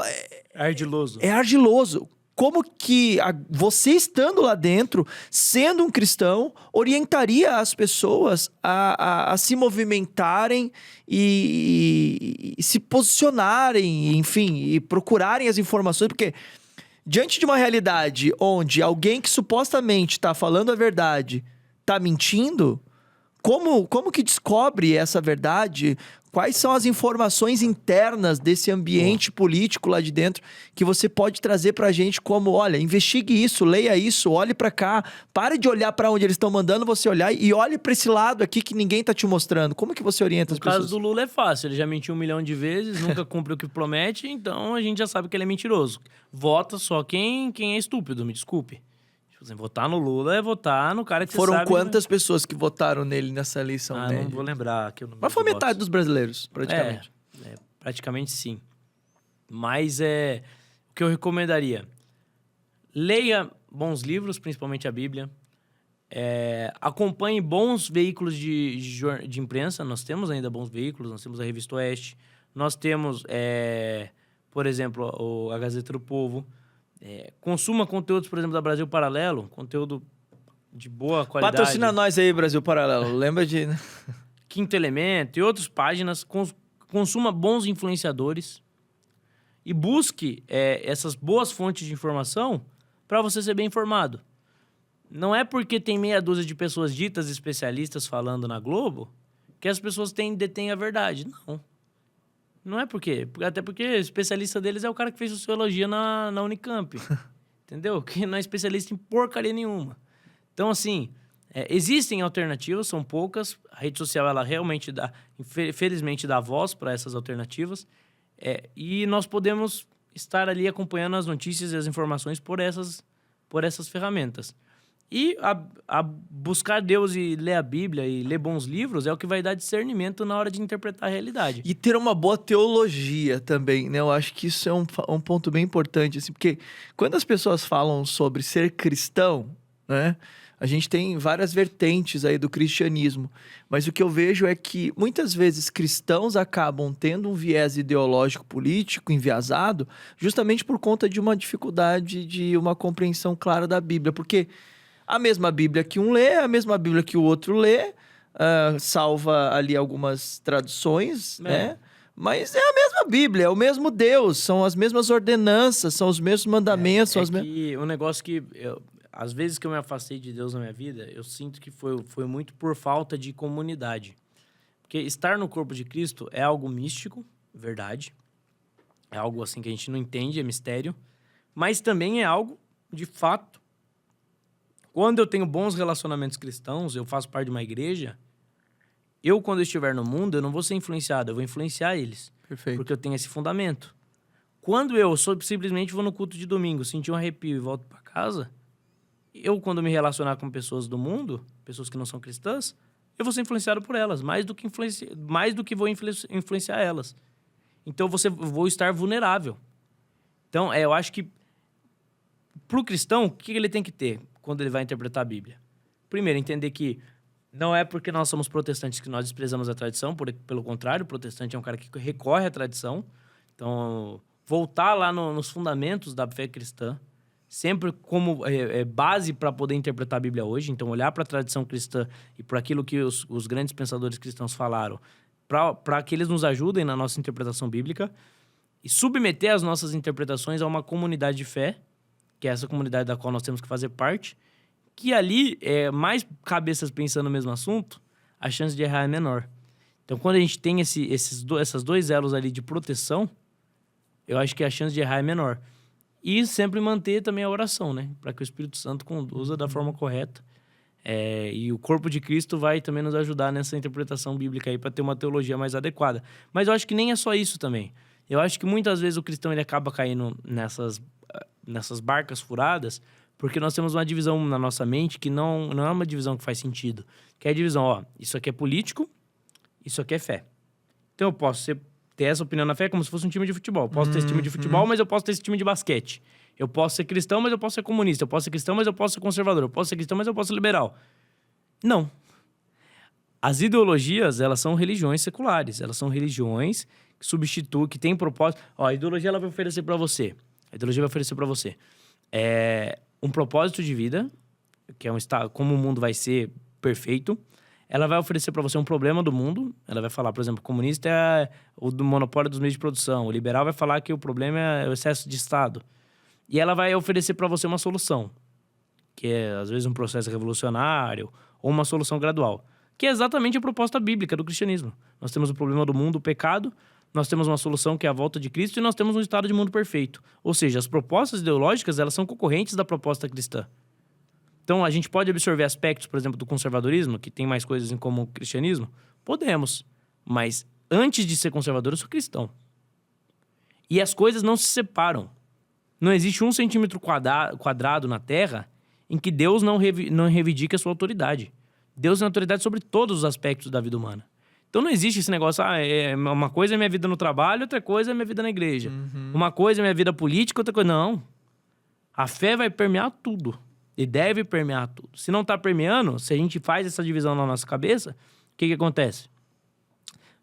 Ardiloso. É ardiloso. Como que você estando lá dentro, sendo um cristão, orientaria as pessoas a se movimentarem e se posicionarem, enfim, e procurarem as informações? Porque diante de uma realidade onde alguém que supostamente está falando a verdade está mentindo, como que descobre essa verdade? Quais são as informações internas desse ambiente político lá de dentro que você pode trazer pra gente como, olha, investigue isso, leia isso, olhe pra cá, pare de olhar pra onde eles estão mandando você olhar e olhe pra esse lado aqui que ninguém tá te mostrando. Como que você orienta as pessoas? No caso do Lula é fácil, ele já mentiu 1 milhão de vezes, nunca cumpre o que promete, então a gente já sabe que ele é mentiroso. Vota só quem é estúpido, me desculpe. Tipo assim, votar no Lula é votar no cara que Foram você sabe... quantas pessoas que votaram nele nessa eleição? Não vou lembrar aqui o número. Mas foi metade dos brasileiros, praticamente. Praticamente sim. Mas o que eu recomendaria? Leia bons livros, principalmente a Bíblia. Acompanhe bons veículos de imprensa. Nós temos ainda bons veículos. Nós temos a Revista Oeste. Nós temos, por exemplo, a Gazeta do Povo. Consuma conteúdos, por exemplo, da Brasil Paralelo. Conteúdo de boa qualidade. Patrocina nós aí, Brasil Paralelo. Lembra de... Quinto Elemento e outras páginas. Consuma bons influenciadores. E busque essas boas fontes de informação para você ser bem informado. Não é porque tem meia dúzia de pessoas ditas especialistas falando na Globo que as pessoas detêm a verdade. Não. Não é porque... Até porque o especialista deles é o cara que fez sociologia na Unicamp. Entendeu? Que não é especialista em porcaria nenhuma. Então, assim, existem alternativas, são poucas. A rede social, ela realmente felizmente dá voz para essas alternativas. E nós podemos estar ali acompanhando as notícias e as informações por essas ferramentas. E a buscar Deus e ler a Bíblia e ler bons livros é o que vai dar discernimento na hora de interpretar a realidade. E ter uma boa teologia também, né? Eu acho que isso é um ponto bem importante, assim, porque quando as pessoas falam sobre ser cristão, né? A gente tem várias vertentes aí do cristianismo, mas o que eu vejo é que muitas vezes cristãos acabam tendo um viés ideológico político enviesado justamente por conta de uma dificuldade de uma compreensão clara da Bíblia, porque a mesma Bíblia que um lê, é a mesma Bíblia que o outro lê, salva ali algumas traduções, né? Mas é a mesma Bíblia, é o mesmo Deus, são as mesmas ordenanças, são os mesmos mandamentos. Um negócio que... Às vezes que eu me afastei de Deus na minha vida, eu sinto que foi muito por falta de comunidade. Porque estar no corpo de Cristo é algo místico, verdade. É algo assim que a gente não entende, é mistério. Mas também é algo de fato. Quando eu tenho bons relacionamentos cristãos, eu faço parte de uma igreja, quando eu estiver no mundo, eu não vou ser influenciado, eu vou influenciar eles. Perfeito. Porque eu tenho esse fundamento. Quando eu simplesmente vou no culto de domingo, sentir um arrepio e volto para casa... quando me relacionar com pessoas do mundo, pessoas que não são cristãs, eu vou ser influenciado por elas, mais do que vou influenciar elas. Então, vou estar vulnerável. Então, eu acho que, para o cristão, o que ele tem que ter quando ele vai interpretar a Bíblia? Primeiro, entender que não é porque nós somos protestantes que nós desprezamos a tradição, pelo contrário, o protestante é um cara que recorre à tradição. Então, voltar lá nos fundamentos da fé cristã, sempre como base para poder interpretar a Bíblia hoje. Então, olhar para a tradição cristã e para aquilo que os grandes pensadores cristãos falaram, para que eles nos ajudem na nossa interpretação bíblica e submeter as nossas interpretações a uma comunidade de fé, que é essa comunidade da qual nós temos que fazer parte, que ali, mais cabeças pensando no mesmo assunto, a chance de errar é menor. Então, quando a gente tem essas dois elos ali de proteção, eu acho que a chance de errar é menor. E sempre manter também a oração, né? Para que o Espírito Santo conduza da forma correta. E o corpo de Cristo vai também nos ajudar nessa interpretação bíblica aí para ter uma teologia mais adequada. Mas eu acho que nem é só isso também. Eu acho que muitas vezes o cristão ele acaba caindo nessas barcas furadas porque nós temos uma divisão na nossa mente que não é uma divisão que faz sentido. Que é a divisão, isso aqui é político, isso aqui é fé. Então eu posso ter essa opinião na fé como se fosse um time de futebol. Eu posso ter esse time de futebol, mas eu posso ter esse time de basquete. Eu posso ser cristão, mas eu posso ser comunista. Eu posso ser cristão, mas eu posso ser conservador. Eu posso ser cristão, mas eu posso ser liberal. Não. As ideologias, elas são religiões seculares. Elas são religiões que substituem, que têm propósito. A ideologia ela vai oferecer para você. A ideologia vai oferecer para você um propósito de vida, que é como o mundo vai ser perfeito. Ela vai oferecer para você um problema do mundo. Ela vai falar, por exemplo, o comunista é o do monopólio dos meios de produção. O liberal vai falar que o problema é o excesso de Estado. E ela vai oferecer para você uma solução, que é, às vezes, um processo revolucionário ou uma solução gradual, que é exatamente a proposta bíblica do cristianismo. Nós temos o problema do mundo, o pecado, nós temos uma solução que é a volta de Cristo e nós temos um estado de mundo perfeito. Ou seja, as propostas ideológicas, elas são concorrentes da proposta cristã. Então, a gente pode absorver aspectos, por exemplo, do conservadorismo, que tem mais coisas em comum com o cristianismo? Podemos. Mas, antes de ser conservador, eu sou cristão. E as coisas não se separam. Não existe 1 centímetro quadrado na Terra em que Deus não reivindique a sua autoridade. Deus tem autoridade sobre todos os aspectos da vida humana. Então, não existe esse negócio, uma coisa é minha vida no trabalho, outra coisa é minha vida na igreja. Uma coisa é minha vida política, outra coisa... Não. A fé vai permear tudo. E deve permear tudo. Se não está permeando, se a gente faz essa divisão na nossa cabeça, o que acontece?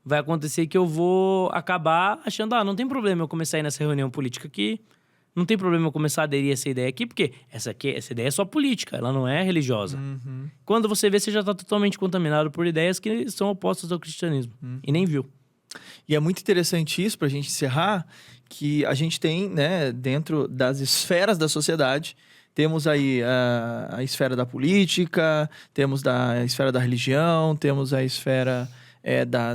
Vai acontecer que eu vou acabar achando, não tem problema eu começar a ir nessa reunião política aqui, não tem problema eu começar a aderir a essa ideia aqui, porque essa ideia é só política, ela não é religiosa. Quando você vê, você já está totalmente contaminado por ideias que são opostas ao cristianismo. E nem viu. E é muito interessante isso, para a gente encerrar, que a gente tem, né, dentro das esferas da sociedade, temos aí a esfera da política, temos a esfera da religião, temos a esfera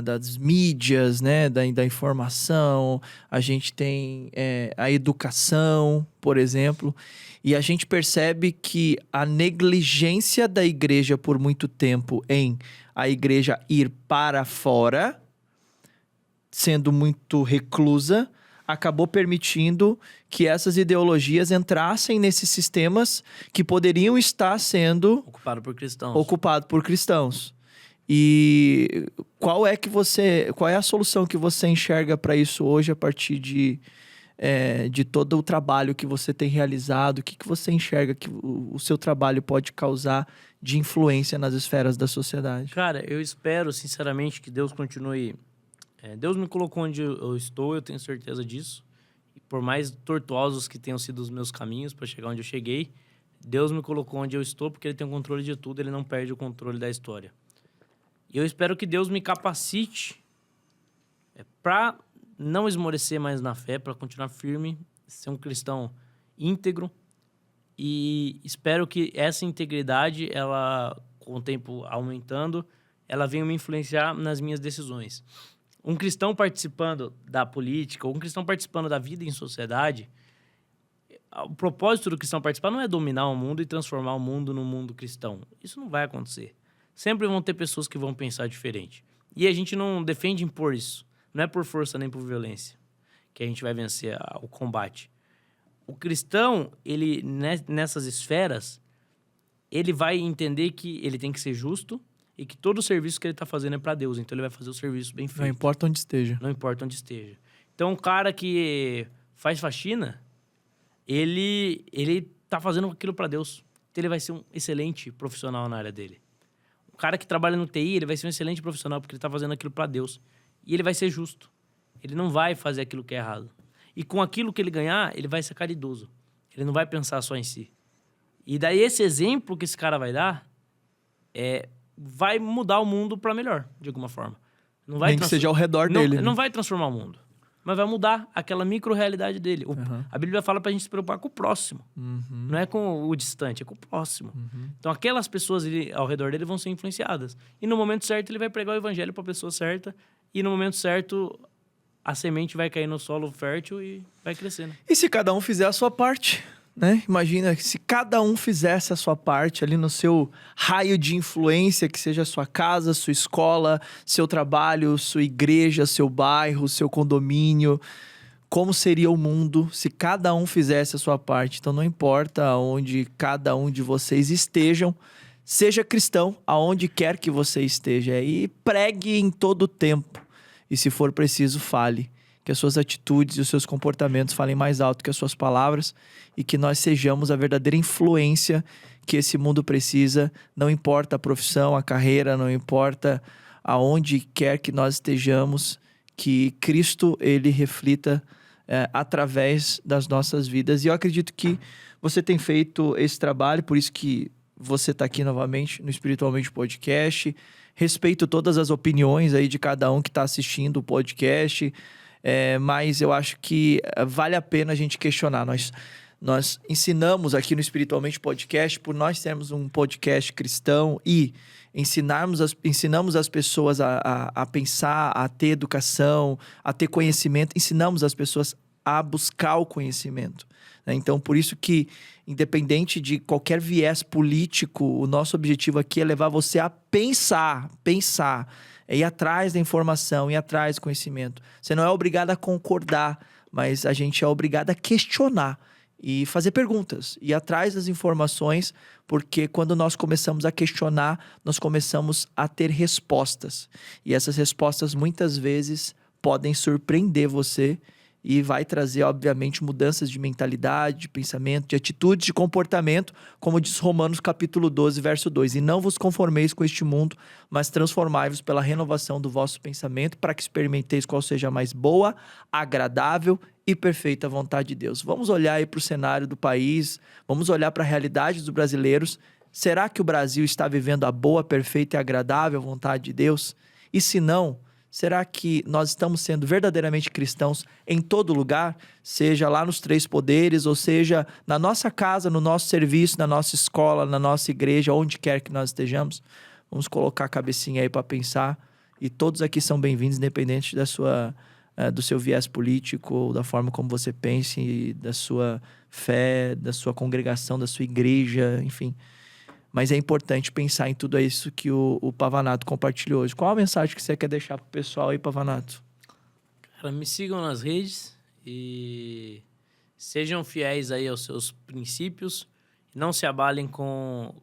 das mídias, né, da informação, a gente tem a educação, por exemplo, e a gente percebe que a negligência da igreja por muito tempo em a igreja ir para fora, sendo muito reclusa, acabou permitindo que essas ideologias entrassem nesses sistemas que poderiam estar sendo ocupado por cristãos. E qual é a solução que você enxerga para isso hoje a partir de todo o trabalho que você tem realizado? O que você enxerga que o seu trabalho pode causar de influência nas esferas da sociedade? Cara, eu espero, sinceramente, que Deus continue... Deus me colocou onde eu estou, eu tenho certeza disso. E por mais tortuosos que tenham sido os meus caminhos para chegar onde eu cheguei, Deus me colocou onde eu estou porque Ele tem o controle de tudo, Ele não perde o controle da história. E eu espero que Deus me capacite para não esmorecer mais na fé, para continuar firme, ser um cristão íntegro. E espero que essa integridade, ela, com o tempo aumentando, ela venha me influenciar nas minhas decisões. Um cristão participando da política, ou um cristão participando da vida em sociedade, o propósito do cristão participar não é dominar o mundo e transformar o mundo num mundo cristão. Isso não vai acontecer. Sempre vão ter pessoas que vão pensar diferente. E a gente não defende impor isso. Não é por força nem por violência que a gente vai vencer o combate. O cristão, ele nessas esferas, ele vai entender que ele tem que ser justo e que todo o serviço que ele está fazendo é para Deus. Então, ele vai fazer o serviço bem feito. Não importa onde esteja. Não importa onde esteja. Então, um cara que faz faxina, ele tá fazendo aquilo para Deus. Então, ele vai ser um excelente profissional na área dele. O cara que trabalha no TI, ele vai ser um excelente profissional porque ele tá fazendo aquilo para Deus. E ele vai ser justo. Ele não vai fazer aquilo que é errado. E com aquilo que ele ganhar, ele vai ser caridoso. Ele não vai pensar só em si. E daí esse exemplo que esse cara vai dar vai mudar o mundo para melhor, de alguma forma. Não vai Nem que seja ao redor dele. Não vai transformar o mundo. Mas vai mudar aquela micro-realidade dele. A Bíblia fala pra gente se preocupar com o próximo. Não é com o distante, é com o próximo. Então, aquelas pessoas ao redor dele vão ser influenciadas. E no momento certo, ele vai pregar o evangelho pra pessoa certa. E no momento certo, a semente vai cair no solo fértil e vai crescendo. E se cada um fizer a sua parte, né? Imagina se cada um fizesse a sua parte ali no seu raio de influência, que seja a sua casa, sua escola, seu trabalho, sua igreja, seu bairro, seu condomínio. Como seria o mundo se cada um fizesse a sua parte? Então, não importa onde cada um de vocês estejam, seja cristão, aonde quer que você esteja. E pregue em todo o tempo. E se for preciso, fale. Que as suas atitudes e os seus comportamentos falem mais alto que as suas palavras e que nós sejamos a verdadeira influência que esse mundo precisa. Não importa a profissão, a carreira, não importa aonde quer que nós estejamos, que Cristo, ele reflita através das nossas vidas. E eu acredito que você tem feito esse trabalho, por isso que você está aqui novamente no Espiritualmente Podcast. Respeito todas as opiniões aí de cada um que está assistindo o podcast, mas eu acho que vale a pena a gente questionar. Nós ensinamos aqui no Espiritualmente Podcast, por nós termos um podcast cristão e ensinamos as pessoas a pensar, a ter educação, a ter conhecimento, ensinamos as pessoas a buscar o conhecimento. Então, por isso que, independente de qualquer viés político, o nosso objetivo aqui é levar você a pensar, é ir atrás da informação, ir atrás do conhecimento. Você não é obrigado a concordar, mas a gente é obrigado a questionar e fazer perguntas, ir atrás das informações, porque quando nós começamos a questionar, nós começamos a ter respostas. E essas respostas, muitas vezes, podem surpreender você e vai trazer, obviamente, mudanças de mentalidade, de pensamento, de atitude, de comportamento, como diz Romanos capítulo 12, verso 2. E não vos conformeis com este mundo, mas transformai-vos pela renovação do vosso pensamento, para que experimenteis qual seja a mais boa, agradável e perfeita vontade de Deus. Vamos olhar aí para o cenário do país, vamos olhar para a realidade dos brasileiros. Será que o Brasil está vivendo a boa, perfeita e agradável vontade de Deus? E se não, será que nós estamos sendo verdadeiramente cristãos em todo lugar? Seja lá nos 3 poderes, ou seja na nossa casa, no nosso serviço, na nossa escola, na nossa igreja, onde quer que nós estejamos. Vamos colocar a cabecinha aí para pensar. E todos aqui são bem-vindos, independente do seu viés político, ou da forma como você pense, da sua fé, da sua congregação, da sua igreja, enfim. Mas é importante pensar em tudo isso que o Pavanato compartilhou hoje. Qual a mensagem que você quer deixar pro pessoal aí, Pavanato? Cara, me sigam nas redes e sejam fiéis aí aos seus princípios. Não se abalem com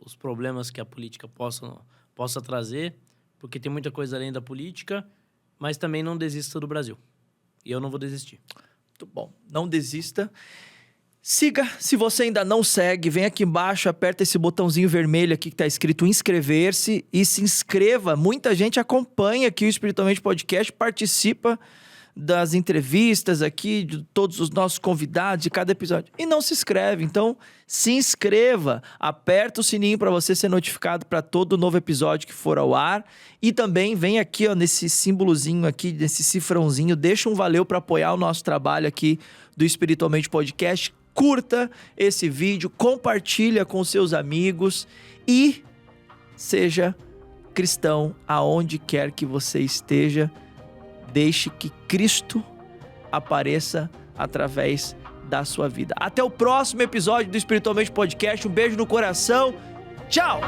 os problemas que a política possa trazer, porque tem muita coisa além da política, mas também não desista do Brasil. E eu não vou desistir. Muito bom. Não desista. Siga. Se você ainda não segue, vem aqui embaixo, aperta esse botãozinho vermelho aqui que está escrito inscrever-se e se inscreva. Muita gente acompanha aqui o Espiritualmente Podcast, participa das entrevistas aqui, de todos os nossos convidados, de cada episódio. E não se inscreve. Então, se inscreva. Aperta o sininho para você ser notificado para todo novo episódio que for ao ar. E também vem aqui, ó, nesse símbolozinho aqui, nesse cifrãozinho, deixa um valeu para apoiar o nosso trabalho aqui do Espiritualmente Podcast. Curta esse vídeo, compartilha com seus amigos e seja cristão aonde quer que você esteja. Deixe que Cristo apareça através da sua vida. Até o próximo episódio do Espiritualmente Podcast. Um beijo no coração. Tchau!